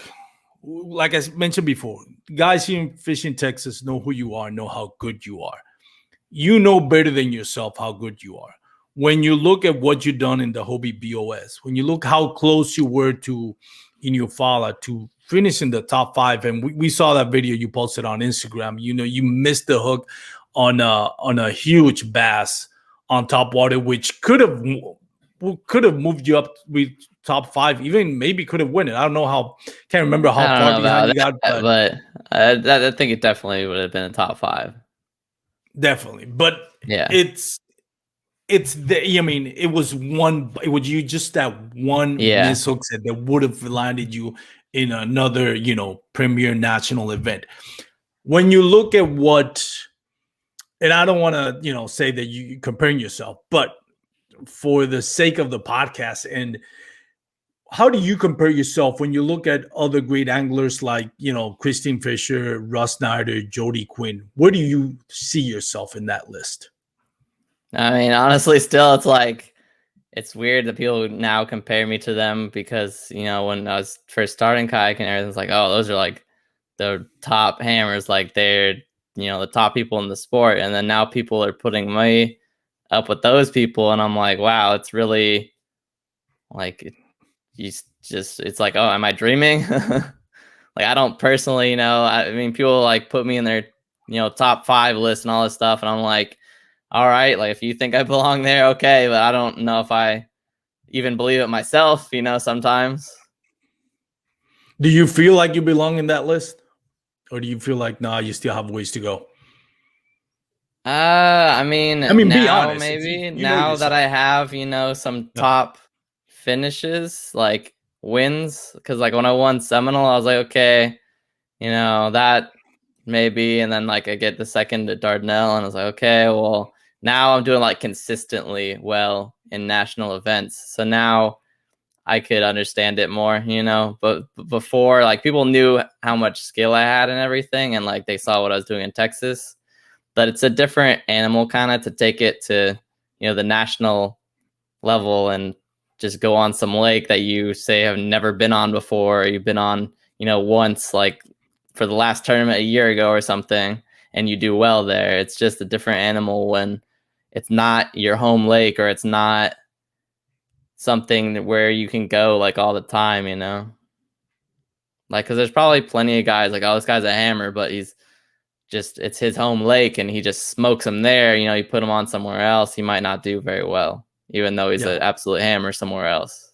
like I mentioned before, guys here in fishing Texas know who you are, know how good you are. You know better than yourself how good you are. When you look at what you've done in the Hobie B.O.S, when you look how close you were to in your Eufaula to finish in the top 5, and we saw that video you posted on Instagram. You know, you missed the hook on a huge bass on top water, which could have moved you up with top 5, even maybe could have won it. I don't know how, can't remember I how don't far know behind you about got, that, but I think it definitely would have been a top 5. definitely. But Yeah. it's the, I mean, it was you just that one miss hook set that would have landed you in another, you know, premier national event. When you look at what, and I don't want to, you know, say that you comparing yourself, but for the sake of the podcast, and how do you compare yourself when you look at other great anglers like, you know, Christine Fisher, Russ Snyder, Jody Quinn? Where do you see yourself in that list? I mean, honestly, still, it's like, it's weird that people now compare me to them because, you know, when I was first starting kayaking, everything's like, oh, those are like the top hammers, like they're, you know, the top people in the sport. And then now people are putting me up with those people. And I'm like, wow, it's really like, it's like, oh, am I dreaming? Like, I don't personally, you know, I mean, people like put me in their, you know, top 5 list and all this stuff. And I'm like, all right, like if you think I belong there, okay. But I don't know if I even believe it myself, you know, sometimes. Do you feel like you belong in that list? Or do you feel like, nah, you still have ways to go? I mean, be now honest. maybe You know now that I yourself. have, you know, some top finishes, like wins, because like when I won Seminole, I was like, okay, you know, that maybe, and then like I get the second at Dardanelle, and I was like, okay, well, now I'm doing like consistently well in national events, so now I could understand it more, you know. But before, like people knew how much skill I had and everything, and like they saw what I was doing in Texas. But it's a different animal kind of to take it to, you know, the national level and just go on some lake that you say have never been on before, or you've been on, you know, once, like for the last tournament a year ago or something, and you do well there. It's just a different animal when it's not your home lake, or it's not something where you can go like all the time, you know. Like, because there's probably plenty of guys like, oh, this guy's a hammer, but he's just, it's his home lake and he just smokes him there. You know, you put him on somewhere else, he might not do very well, even though he's an absolute hammer somewhere else.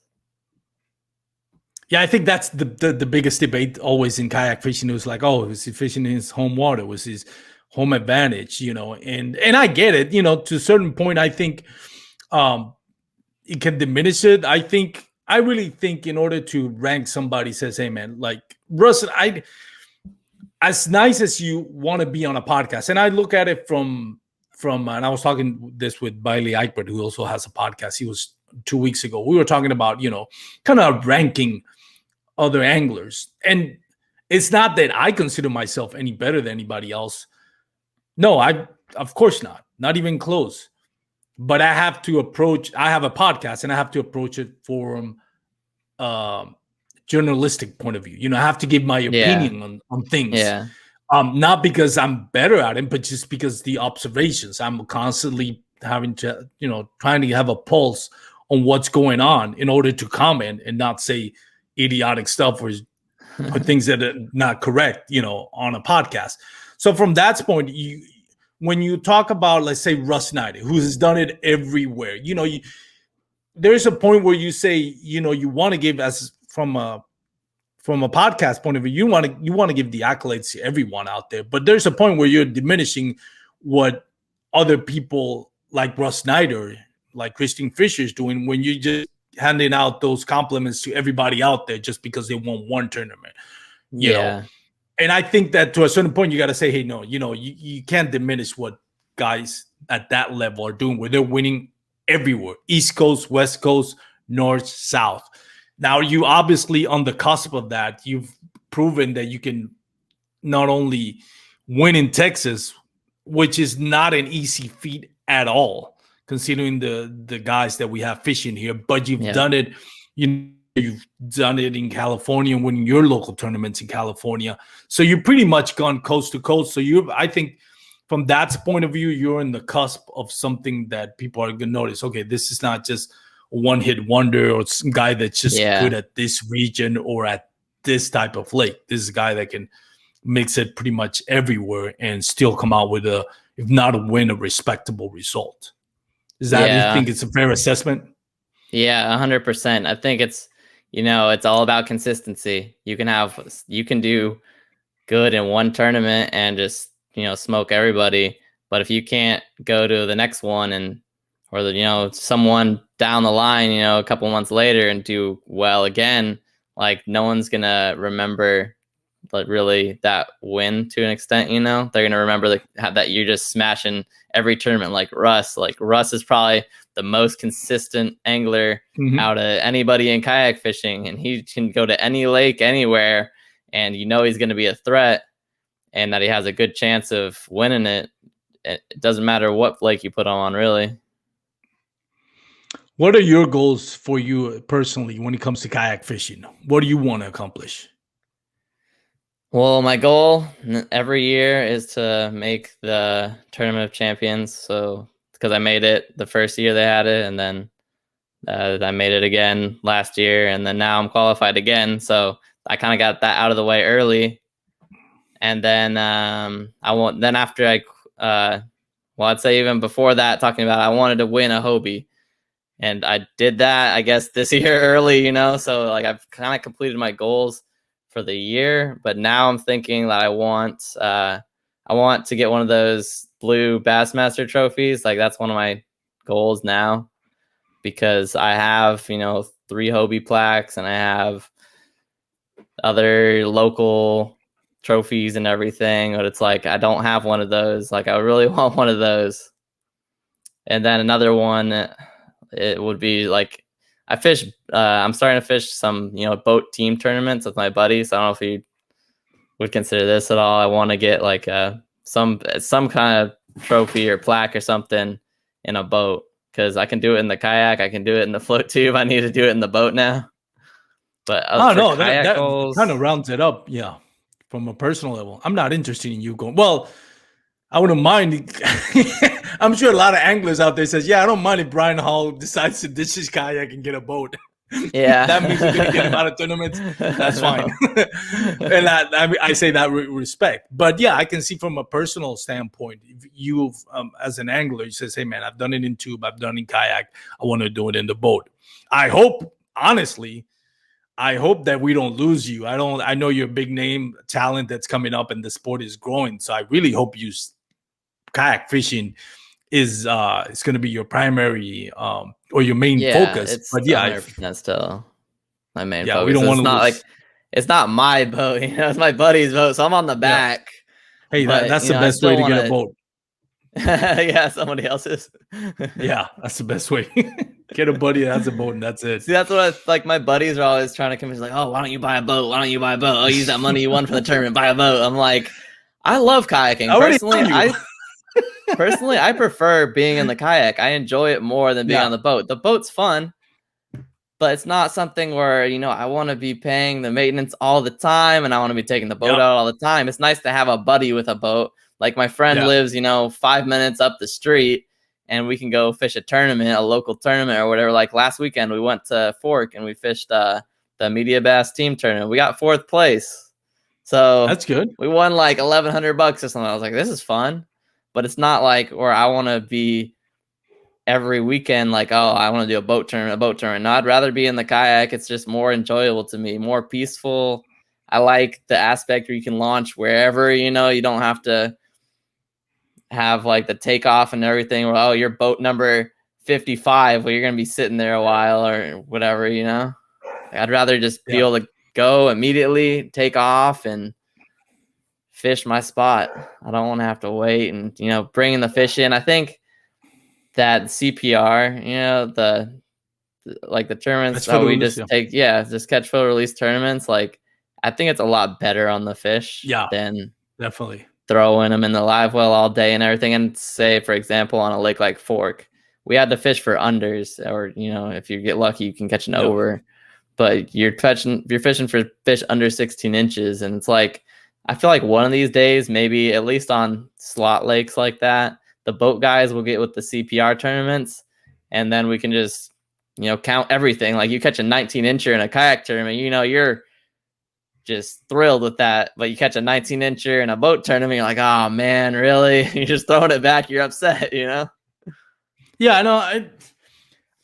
Yeah, I think that's the biggest debate always in kayak fishing. It was like, oh, was he fishing in his home water? Was his home advantage? You know, and I get it. You know, to a certain point, I think it can diminish it. I really think in order to rank somebody, says, hey man, like Russ, as nice as you want to be on a podcast, and I look at it from and I was talking this with Bailey Eichbert, who also has a podcast. He was 2 weeks ago. We were talking about, you know, kind of ranking other anglers, and it's not that I consider myself any better than anybody else. No, of course not even close. But I have a podcast, and I have to approach it from journalistic point of view. You know, I have to give my opinion on things. Yeah. Not because I'm better at it, but just because the observations. I'm constantly having to, you know, trying to have a pulse on what's going on in order to comment and not say idiotic stuff or things that are not correct, you know, on a podcast. So from that point, when you talk about, let's say, Russ Snyder, who has done it everywhere, you know, there's a point where you say, you know, you want to give, as from a podcast point of view, you want to give the accolades to everyone out there, but there's a point where you're diminishing what other people like Russ Snyder, like Christine Fisher is doing, when you're just handing out those compliments to everybody out there just because they won one tournament, you know. And I think that to a certain point, you got to say, hey, no, you know, you can't diminish what guys at that level are doing, where they're winning everywhere, East Coast, West Coast, North, South. Now, you obviously on the cusp of that, you've proven that you can not only win in Texas, which is not an easy feat at all, considering the guys that we have fishing here, but you've done it, you you've done it in California, winning your local tournaments in California. So you've pretty much gone coast to coast. So I think from that point of view, you're in the cusp of something that people are going to notice. Okay, this is not just a one-hit wonder or some guy that's just good at this region or at this type of lake. This is a guy that can mix it pretty much everywhere and still come out with if not a win, a respectable result. Is that, you think it's a fair assessment? Yeah, 100%. I think it's, it's all about consistency. You can do good in one tournament and just, smoke everybody. But if you can't go to the next one or someone down the line, a couple months later and do well again, like no one's going to remember really that win to an extent, they're going to remember that you're just smashing every tournament like Russ. Like Russ is probably the most consistent angler out of anybody in kayak fishing, and he can go to any lake anywhere and he's going to be a threat and that he has a good chance of winning it. It doesn't matter what lake you put him on, really. What are your goals for you personally when it comes to kayak fishing? What do you want to accomplish? Well, my goal every year is to make the Tournament of Champions. So, because I made it the first year they had it, and then I made it again last year, and then now I'm qualified again. So I kind of got that out of the way early, and then I'd say even before that, talking about I wanted to win a Hobie, and I did that, I guess, this year early. So like I've kind of completed my goals for the year, but now I'm thinking that I want to get one of those blue Bassmaster trophies. Like that's one of my goals now, because I have 3 Hobie plaques and I have other local trophies and everything, but it's like I don't have one of those. Like I really want one of those. And then another one, it would be like I'm starting to fish some, boat team tournaments with my buddies. I don't know if you would consider this at all. I want to get like some kind of trophy or plaque or something in a boat, because I can do it in the kayak, I can do it in the float tube. I need to do it in the boat now. But that kind of rounds it up. Yeah, from a personal level, I'm not interested in you going. Well, I wouldn't mind. I'm sure a lot of anglers out there says, "Yeah, I don't mind if Bryan Howell decides to ditch his kayak and get a boat." Yeah, that means we're gonna get him out of tournaments. That's fine. And I say that with respect. But yeah, I can see from a personal standpoint, if you as an angler, you says, "Hey man, I've done it in tube, I've done it in kayak. I want to do it in the boat." I hope that we don't lose you. I know you're a big name talent that's coming up and the sport is growing. So I really hope kayak fishing is going to be your primary or your main focus. But yeah, 100% still my main yeah, focus. We don't want to not like it's not my boat, it's my buddy's boat, so I'm on the back. Hey, that's the best way to get a boat. Yeah, somebody else's. Yeah, that's the best way. Get a buddy that has a boat and that's it. See, that's what my buddies are always trying to convince, like, oh, why don't you buy a boat? Why don't you buy a boat? Oh, use that money you won for the tournament, buy a boat. I'm like, I love kayaking. Personally, I prefer being in the kayak. I enjoy it more than being on the boat. The boat's fun, but it's not something where, I want to be paying the maintenance all the time and I want to be taking the boat out all the time. It's nice to have a buddy with a boat. Like my friend lives, 5 minutes up the street, and we can go fish a local tournament or whatever. Like last weekend, we went to Fork and we fished the Media Bass team tournament. We got 4th place. So that's good. We won like $1,100 or something. I was like, this is fun. But it's not like where I want to be every weekend, like, oh, I want to do a boat tournament. No, I'd rather be in the kayak. It's just more enjoyable to me, more peaceful. I like the aspect where you can launch wherever, you don't have to have like the takeoff and everything. Where, oh, your boat number 55, well, you're going to be sitting there a while or whatever, I'd rather just be able to go immediately, take off and fish my spot. I don't want to have to wait and, bringing the fish in. I think that CPR, the tournaments that we just just catch, fill, release tournaments. Like, I think it's a lot better on the fish than definitely throwing them in the live well all day and everything. And say, for example, on a lake like Fork, we had to fish for unders, or, if you get lucky, you can catch an over. but you're fishing for fish under 16 inches. And it's like, I feel like one of these days, maybe at least on slot lakes like that, the boat guys will get with the CPR tournaments, and then we can just, count everything. Like you catch a 19-incher in a kayak tournament, you're just thrilled with that. But you catch a 19-incher in a boat tournament, you're like, oh man, really? You're just throwing it back. You're upset, Yeah, I know.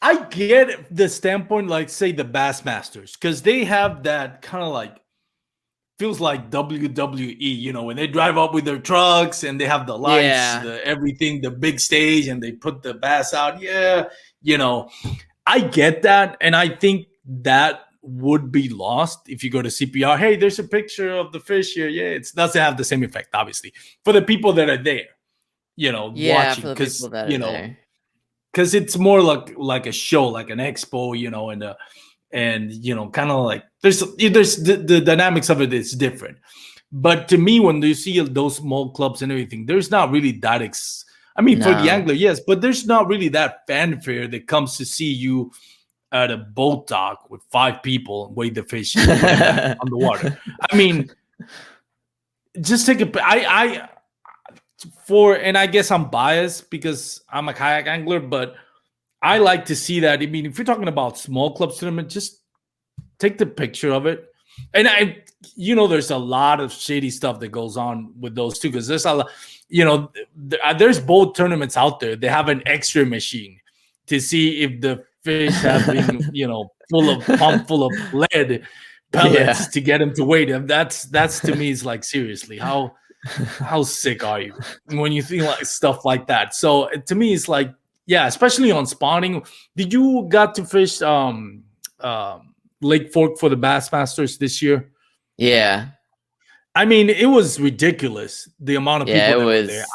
I get the standpoint, like say the Bassmasters, because they have that kind of like, feels like WWE, when they drive up with their trucks and they have the lights, everything, the big stage, and they put the bass out. Yeah, I get that. And I think that would be lost if you go to CPR. Hey, there's a picture of the fish here. Yeah, it doesn't have the same effect, obviously, for the people that are there, watching. Because, because it's more like a show, like an expo, and kind of like there's the dynamics of it is different. But to me, when you see those small clubs and everything, there's not really that for the angler, yes, but there's not really that fanfare that comes to see you at a boat dock with 5 people and weigh the fish on the water. Just take and I guess I'm biased because I'm a kayak angler, but I like to see that. If you're talking about small club tournament, just take the picture of it. And there's a lot of shady stuff that goes on with those too, because there's a lot, there's boat tournaments out there. They have an X-ray machine to see if the fish have been, full of lead pellets to get them to weigh them. That's to me is like, seriously, how sick are you when you think like stuff like that? So to me, it's like, yeah, especially on spawning. Did you got to fish Lake Fork for the Bassmasters this year? Yeah. It was ridiculous the amount of people that were there.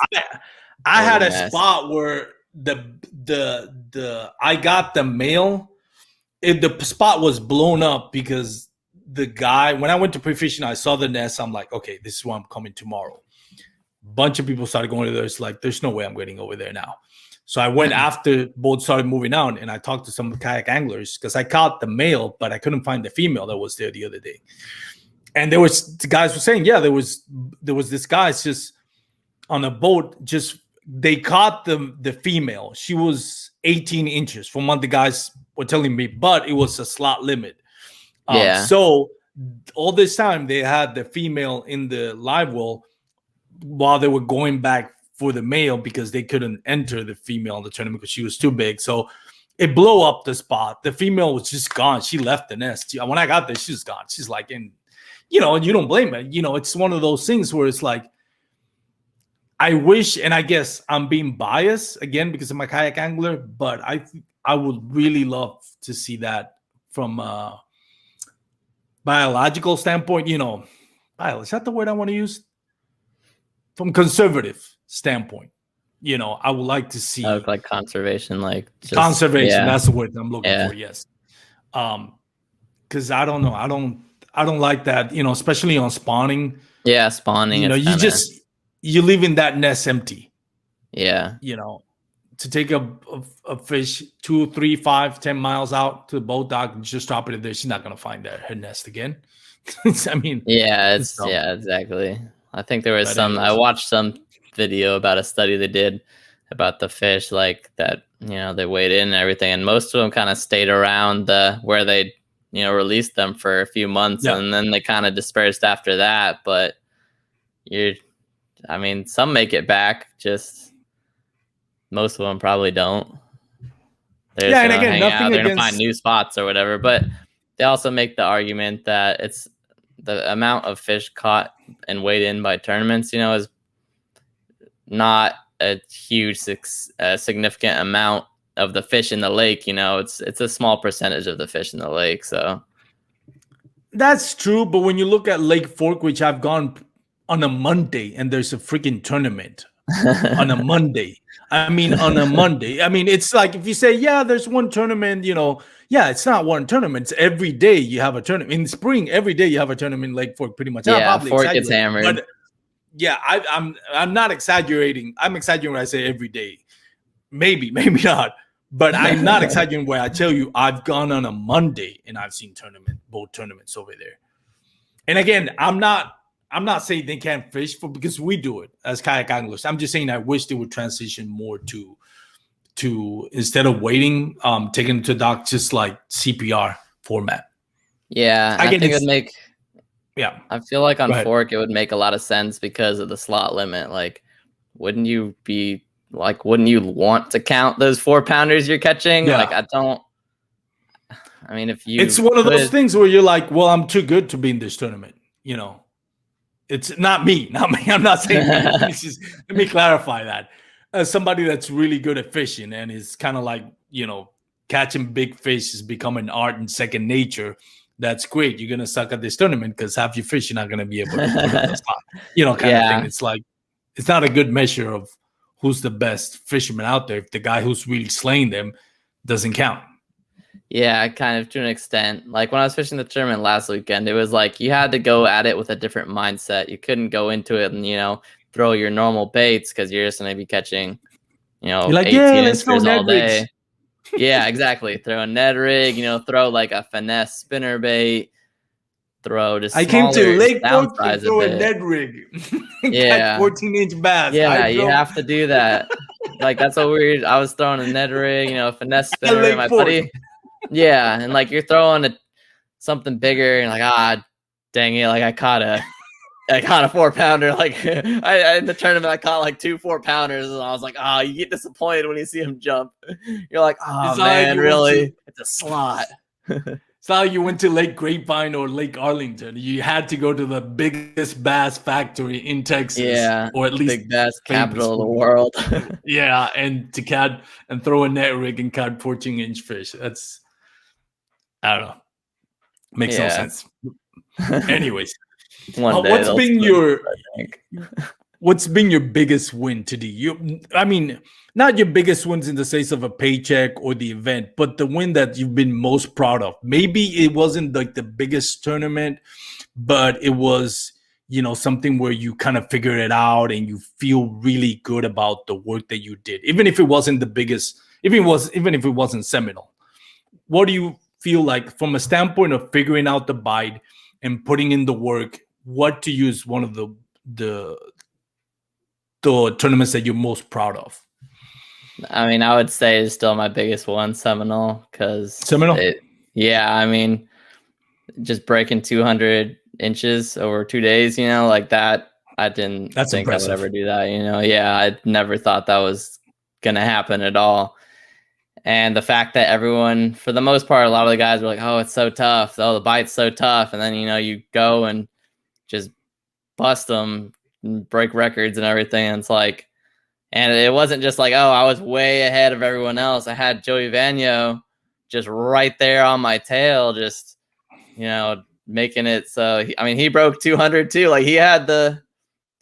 I had a spot where I got the mail. The spot was blown up because the guy, when I went to pre-fishing, I saw the nest. I'm like, okay, this is where I'm coming tomorrow. Bunch of people started going to there. It's like, there's no way I'm getting over there now. So I went after boats started moving out, and I talked to some kayak anglers because I caught the male, but I couldn't find the female that was there the other day. And the guys were saying, yeah, there was this guy just on a boat. Just they caught the female. She was 18 inches from what the guys were telling me, but it was a slot limit. So all this time they had the female in the live well while they were going back for the male because they couldn't enter the female in the tournament because she was too big. So it blew up the spot. The female was just gone. She left the nest. When I got there, she was gone. She's like, and you don't blame it. It's one of those things where it's like, I wish, and I guess I'm being biased again because I'm a kayak angler, but I would really love to see that from a biological standpoint. Is that the word I want to use? From conservative standpoint, I would like to see like conservation, conservation. That's the word I'm looking for. Yes, because I don't know, I don't like that. Especially on spawning. Yeah, spawning. You leaving that nest empty. Yeah, to take a fish 2, 3, 5, 10 miles out to the boat dock and just drop it there, she's not gonna find her nest again. Exactly. I think there was I watched some video about a study they did about the fish like that, they weighed in and everything, and most of them kind of stayed around where they released them for a few months, and then they kind of dispersed after that. But some make it back, just most of them probably don't. They're just gonna hang out, they're gonna find new spots or whatever. But they also make the argument that it's the amount of fish caught and weighed in by tournaments, is not a huge significant amount of the fish in the lake. It's a small percentage of the fish in the lake. So that's true. But when you look at Lake Fork, which I've gone on a Monday, and there's a freaking tournament on a Monday. On a Monday. It's like if you say, yeah, there's one tournament, it's not one tournament. It's every day you have a tournament. In spring, every day you have a tournament in Lake Fork, pretty much. Yeah, Fork gets hammered. But yeah, I'm not exaggerating. I'm exaggerating when I say every day. Maybe not. But I'm not exaggerating where I tell you I've gone on a Monday and I've seen boat tournaments over there. And again, I'm not saying they can't fish because we do it as kayak anglers. I'm just saying I wish they would transition more to instead of waiting, taking to dock, just like CPR format. Yeah, I think it would make. Yeah, I feel like on fork it would make a lot of sense because of the slot limit. Like, wouldn't you want to count those 4-pounders you're catching? Yeah. Like, I mean, if you, it's one of those things where you're like, well, I'm too good to be in this tournament. You know, it's not me. I'm not saying let me clarify that. As somebody that's really good at fishing and is kind of like, catching big fish is becoming art and second nature. That's great. You're gonna suck at this tournament because half your fish you're not gonna be able to put on the spot. Kind of thing. It's like it's not a good measure of who's the best fisherman out there if the guy who's really slaying them doesn't count. Yeah, kind of to an extent. Like when I was fishing the tournament last weekend, it was like you had to go at it with a different mindset. You couldn't go into it and throw your normal baits because you're just gonna be catching, you're like, 18 let's throw inches all Ned day. rigs. Yeah, exactly. Throw a Ned rig, throw like a finesse spinner bait, throw just I came to Lake Fork to throw a bit. Ned rig. Yeah. 14-inch bass. Yeah, you have to do that. Like that's what I was throwing a Ned rig, a finesse spinner, my buddy. Yeah, and like you're throwing something bigger and like, dang it, like I caught a 4-pounder. Like in the tournament, I caught like 2 4-pounders, and I was like, you get disappointed when you see him jump. You're like, man, really? It's a slot. It's not like you went to Lake Grapevine or Lake Arlington. You had to go to the biggest bass factory in Texas, or at least big bass capital of the world. Yeah, and to catch and throw a net rig and catch 14-inch fish. That's, I don't know, makes no sense. Anyways. What's been your biggest win today? I mean, not your biggest wins in the sense of a paycheck or the event, but the win that you've been most proud of. Maybe it wasn't like the biggest tournament, but it was, something where you kind of figured it out and you feel really good about the work that you did, even if it wasn't the biggest, even if it wasn't Seminole. What do you feel like from a standpoint of figuring out the bite and putting in the work? What to use one of the tournaments that you're most proud of? I mean, I would say it's still my biggest one, Seminole, because I mean, just breaking 200 inches over 2 days, like that. I didn't think impressive. I would ever do that. I never thought that was gonna happen at all. And the fact that everyone, for the most part, a lot of the guys were like, "Oh, it's so tough. Oh, the bite's so tough," and then you go and just bust them, and break records and everything. And it's like, and it wasn't just like, I was way ahead of everyone else. I had Joey Vagno just right there on my tail, just, making it. So, he broke 200 too. Like he had the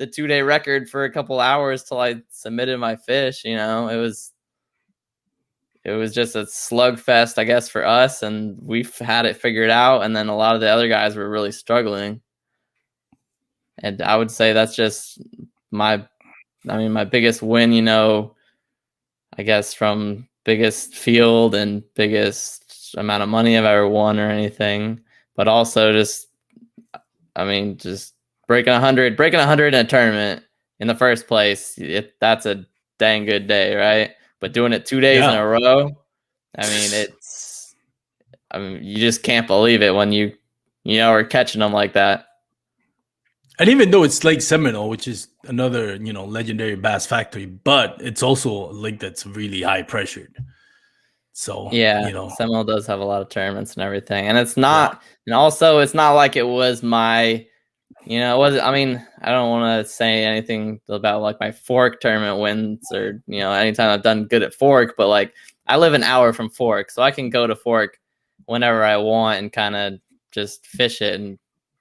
2-day record for a couple hours till I submitted my fish. It was just a slugfest, I guess, for us. And we've had it figured out. And then a lot of the other guys were really struggling. And I would say that's just my biggest win, I guess from biggest field and biggest amount of money I've ever won or anything. But also just breaking 100 in a tournament in the first place, that's a dang good day, right? But doing it 2 days in a row, you just can't believe it when you are catching them like that. And even though it's Lake Seminole, which is another, legendary bass factory, but it's also a lake that's really high pressured. So, Seminole does have a lot of tournaments and everything. And it's not, and also it's not like it was my, I don't want to say anything about like my fork tournament wins or, anytime I've done good at fork, but like I live an hour from fork, so I can go to fork whenever I want and kind of just fish it and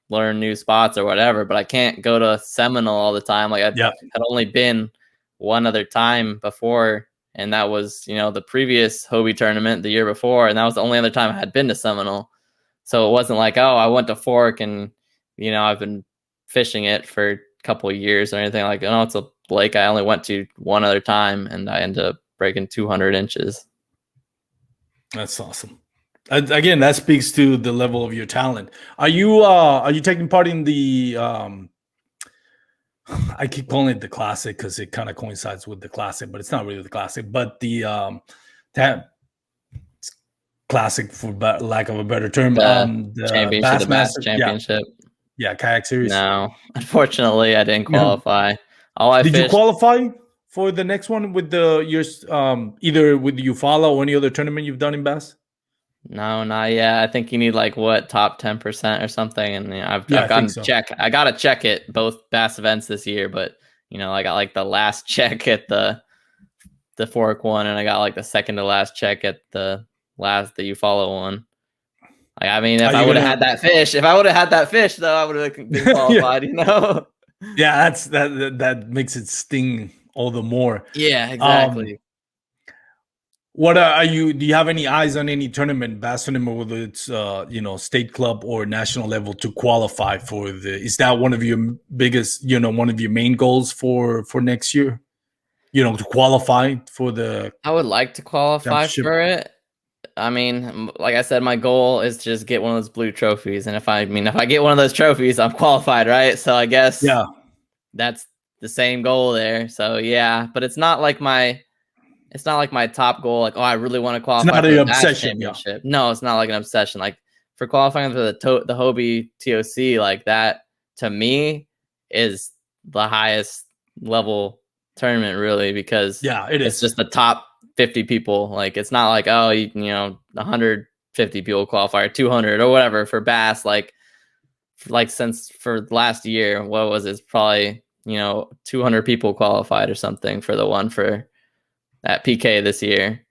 learn new spots or whatever, but I can't go to Seminole all the time. Like I had only been one other time before, and that was, the previous Hobie tournament the year before, and that was the only other time I had been to Seminole. So it wasn't like, I went to Fork and, I've been fishing it for a couple of years or anything. Like, it's a lake I only went to one other time, and I ended up breaking 200 inches. That's awesome. Again, that speaks to the level of your talent. Are you taking part in the I keep calling it the classic because it kind of coincides with the classic, but it's not really the classic, but the that classic, for lack of a better term, The championship, the Bass Bassmaster, Championship. kayak series. No, unfortunately, I didn't No. qualify. All I Did fished, you qualify for the next one with your either with Eufaula or any other tournament you've done in Bass? No, not yet. I think you need like what, top 10% or something, and I've I gotten think so. check. I got to check it both Bass events this year, but I got like the last check at the Fork one, and I got like the second to last check at the Eufaula one. Like, I mean, if I would have had that fish, though, I would have been qualified. Yeah, that makes it sting all the more. Yeah, exactly. What are you? Do you have any eyes on any tournament, Bass tournament, whether it's state club or national level, to qualify for the? Is that one of your biggest, one of your main goals for next year? To qualify for the. I would like to qualify for it. I mean, like I said, my goal is to just get one of those blue trophies, and if I get one of those trophies, I'm qualified, right? So I guess that's the same goal there. So yeah, but it's not like my top goal. Like, oh, I really want to qualify. It's not for an the obsession. Championship. No, it's not like an obsession. Like for qualifying for the Hobie TOC, like that to me is the highest level tournament, really, because it's just the top 50 people. Like it's not like 150 people qualify or 200 or whatever for Bass. Like since for last year, what was it? It's probably 200 people qualified or something for the one for at PK this year.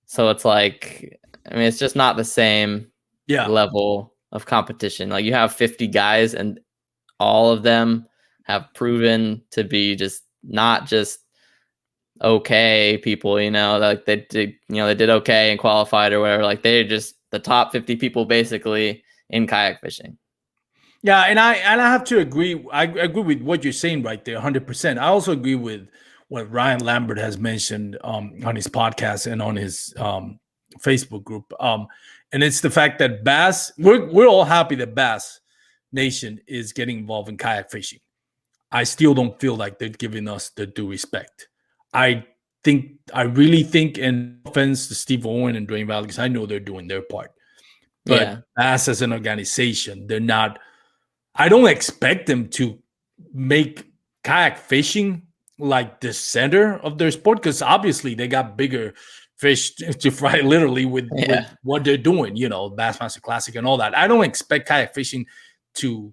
So it's like, I mean, it's just not the same level of competition. Like you have 50 guys and all of them have proven to be just not just okay people, like they did okay and qualified or whatever. Like they're just the top 50 people basically in kayak fishing. Yeah, and I have to agree. I agree with what you're saying right there, 100%. I also agree with what Ryan Lambert has mentioned on his podcast and on his Facebook group. And it's the fact that Bass, we're all happy that Bass Nation is getting involved in kayak fishing. I still don't feel like they're giving us the due respect. I really think, in offense to Steve Owen and Dwayne Valley, because I know they're doing their part. But Bass as an organization, they're not. I don't expect them to make kayak fishing like the center of their sport, because obviously they got bigger fish to fry literally with what they're doing, Bassmaster Classic and all that. I don't expect kayak fishing to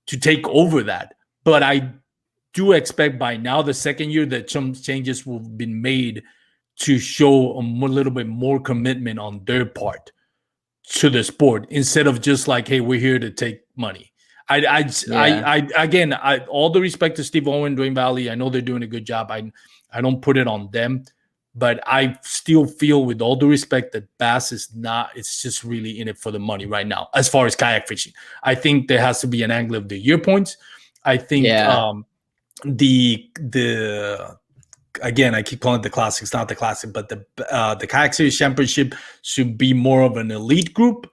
take over that, but I do expect by now, the second year, that some changes will have been made to show a little bit more commitment on their part to the sport, instead of just like, hey, we're here to take money. Again, all the respect to Steve Owen, Dwayne Valley. I know they're doing a good job. I don't put it on them, but I still feel, with all the respect, that Bass is not. It's just really in it for the money right now. As far as kayak fishing, I think there has to be an angle of the year points. I think the again, I keep calling it the classic. It's not the classic, but the kayak series championship should be more of an elite group.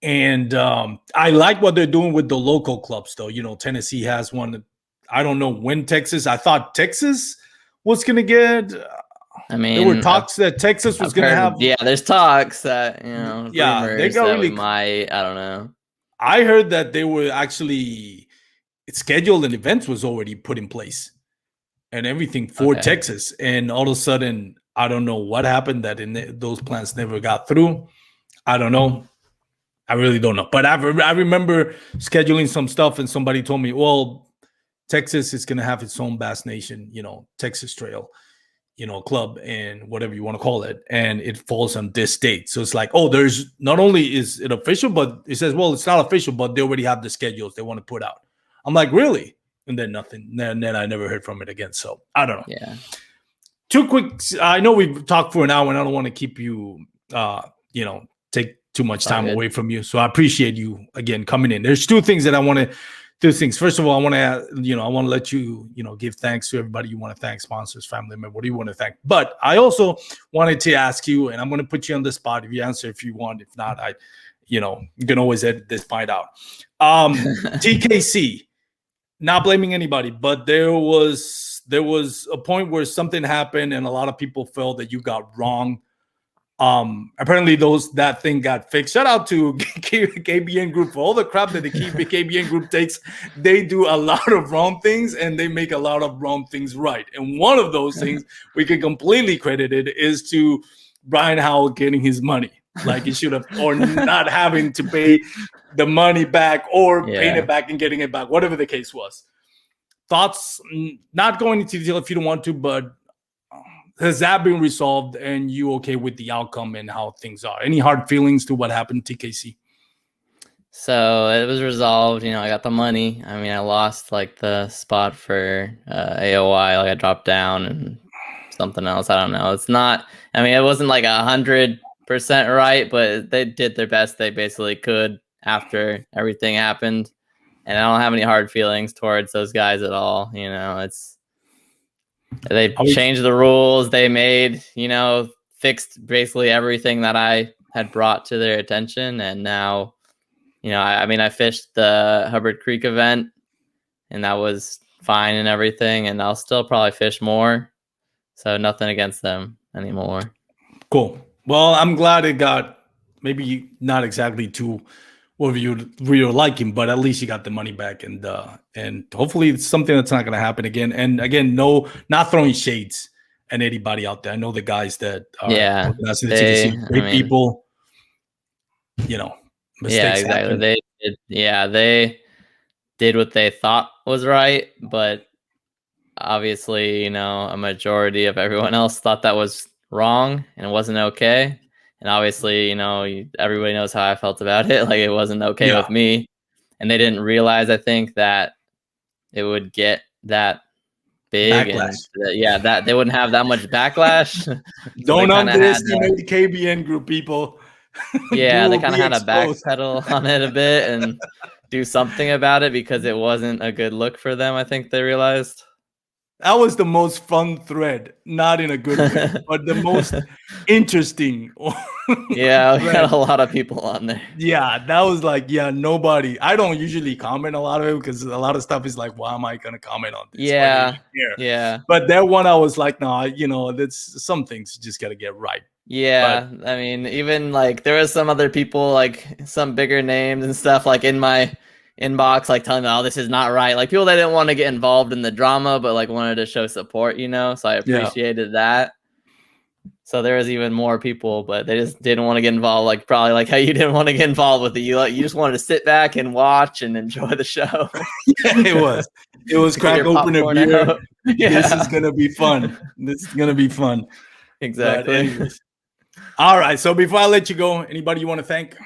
And I like what they're doing with the local clubs, though. Tennessee has one. I don't know when Texas. I thought Texas was going to get. I mean, there were talks that Texas was going to have. Yeah, there's talks that they got really. I don't know. I heard that they were actually scheduled, and events was already put in place, and everything for Texas. And all of a sudden, I don't know what happened, that those plans never got through. I don't know. I really don't know. But I remember scheduling some stuff, and somebody told me, well, Texas is going to have its own Bass Nation, Texas Trail, club, and whatever you want to call it. And it falls on this date. So it's like, there's not only is it official, but it says, well, it's not official, but they already have the schedules they want to put out. I'm like, really? And then nothing. Then I never heard from it again. So I don't know. Yeah. Two quick. I know we've talked for an hour, and I don't want to keep you, take too much time away from you. So I appreciate you again coming in. There's two things that I want two things. First of all, I want to let you, give thanks to everybody you want to thank, sponsors, family members. What do you want to thank? But I also wanted to ask you, and I'm going to put you on the spot. If you answer, if you want, if not, you can always edit this part out. TKC, not blaming anybody, but there was a point where something happened and a lot of people felt that you got wrong. Apparently that thing got fixed. Shout out to KBN Group for all the crap that the KBN Group takes. They do a lot of wrong things and they make a lot of wrong things right. And one of those things we can completely credit it is to Bryan Howell getting his money like he should have, or not having to pay the money back or paying it back and getting it back, whatever the case was. Thoughts, not going into detail if you don't want to, but has that been resolved and you okay with the outcome and how things are? Any hard feelings to what happened to TKC? So it was resolved. I got the money. I mean, I lost like the spot for AOI. Like I dropped down and something else. I don't know. It's not. I mean, it wasn't like 100% right, but they did their best they basically could after everything happened. And I don't have any hard feelings towards those guys at all. They changed the rules. They made, fixed basically everything that I had brought to their attention. And now, I fished the Hubbard Creek event and that was fine and everything. And I'll still probably fish more. So nothing against them anymore. Cool. Well, I'm glad it got maybe not exactly to what you're liking, but at least you got the money back, and hopefully it's something that's not going to happen again. And again, not throwing shades at anybody out there. I know the guys that are great people. Mistakes exactly. happen. They did what they thought was right, but obviously, a majority of everyone else thought that was wrong and it wasn't okay. And obviously, everybody knows how I felt about it. Like it wasn't okay with me. And they didn't realize, I think, that it would get that big. Backlash. And that they wouldn't have that much backlash. Don't underestimate the KBN Group, people. Yeah, they kind of had to backpedal on it a bit and do something about it because it wasn't a good look for them, I think they realized. That was the most fun thread, not in a good way, but the most interesting. Yeah, we had a lot of people on there. Yeah, that was like, nobody. I don't usually comment a lot of it because a lot of stuff is like, why am I going to comment on this? Yeah. But that one, I was like, no, that's some things you just got to get right. Yeah, but, I mean, even like there was some other people, like some bigger names and stuff, like in my inbox, like telling me, oh, this is not right. Like people that didn't want to get involved in the drama, but like wanted to show support, so I appreciated that. So there was even more people, but they just didn't want to get involved, like probably like how you didn't want to get involved with it. You just wanted to sit back and watch and enjoy the show. It was crack open a beer. This is gonna be fun. Exactly. All right, so before I let you go, anybody you want to thank?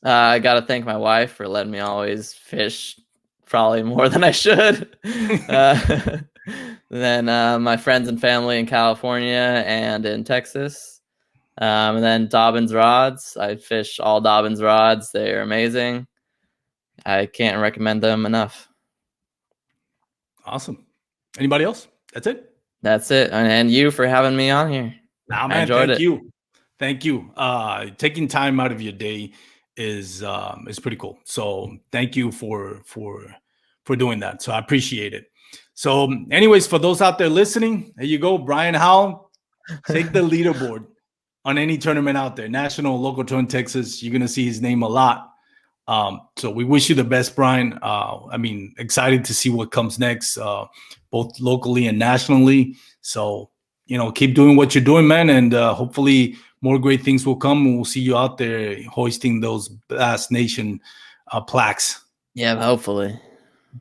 I got to thank my wife for letting me always fish probably more than I should. Then my friends and family in California and in Texas. And then Dobbins Rods. I fish all Dobbins rods. They're amazing. I can't recommend them enough. Awesome. Anybody else? That's it? That's it. And you for having me on here. Nah, man, Thank you. Taking time out of your day is pretty cool. So thank you for doing that. So I appreciate it. So anyways, for those out there listening, there you go. Bryan Howell, take the leaderboard on any tournament out there, national, local tour in Texas. You're going to see his name a lot. So we wish you the best, Bryan. Excited to see what comes next, both locally and nationally. So, keep doing what you're doing, man. And hopefully more great things will come. And we'll see you out there hoisting those Bass Nation plaques. Yeah, hopefully.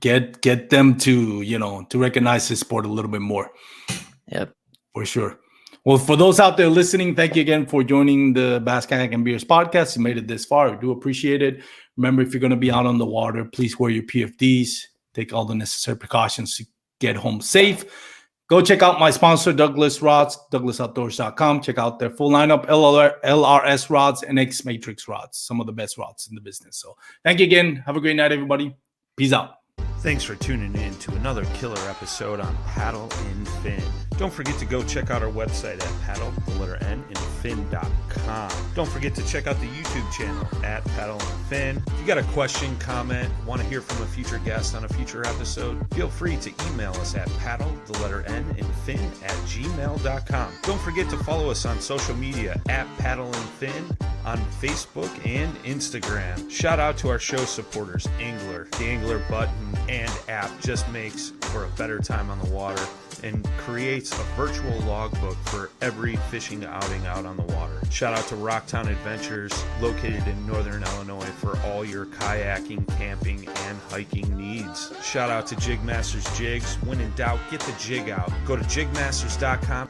Get them to recognize this sport a little bit more. Yep. For sure. Well, for those out there listening, thank you again for joining the Bass, Kayak, and Beers podcast. You made it this far. I do appreciate it. Remember, if you're going to be out on the water, please wear your PFDs. Take all the necessary precautions to get home safe. Go check out my sponsor, Douglas Rods, douglasoutdoors.com. Check out their full lineup, LRS rods and X Matrix rods, some of the best rods in the business. So thank you again. Have a great night, everybody. Peace out. Thanks for tuning in to another killer episode on Paddle and Fin. Don't forget to go check out our website at paddle_and_fin.com. Don't forget to check out the YouTube channel at Paddle and Fin. If you got a question, comment, want to hear from a future guest on a future episode, feel free to email us at paddle_and_fin@gmail.com. Don't forget to follow us on social media at Paddle and Fin on Facebook and Instagram. Shout out to our show supporters, Angler. The Angler button and app just makes for a better time on the water and creates a virtual logbook for every fishing outing out on the water. Shout out to Rocktown Adventures, located in Northern Illinois, for all your kayaking, camping, and hiking needs. Shout out to Jigmasters Jigs. When in doubt, get the jig out. Go to jigmasters.com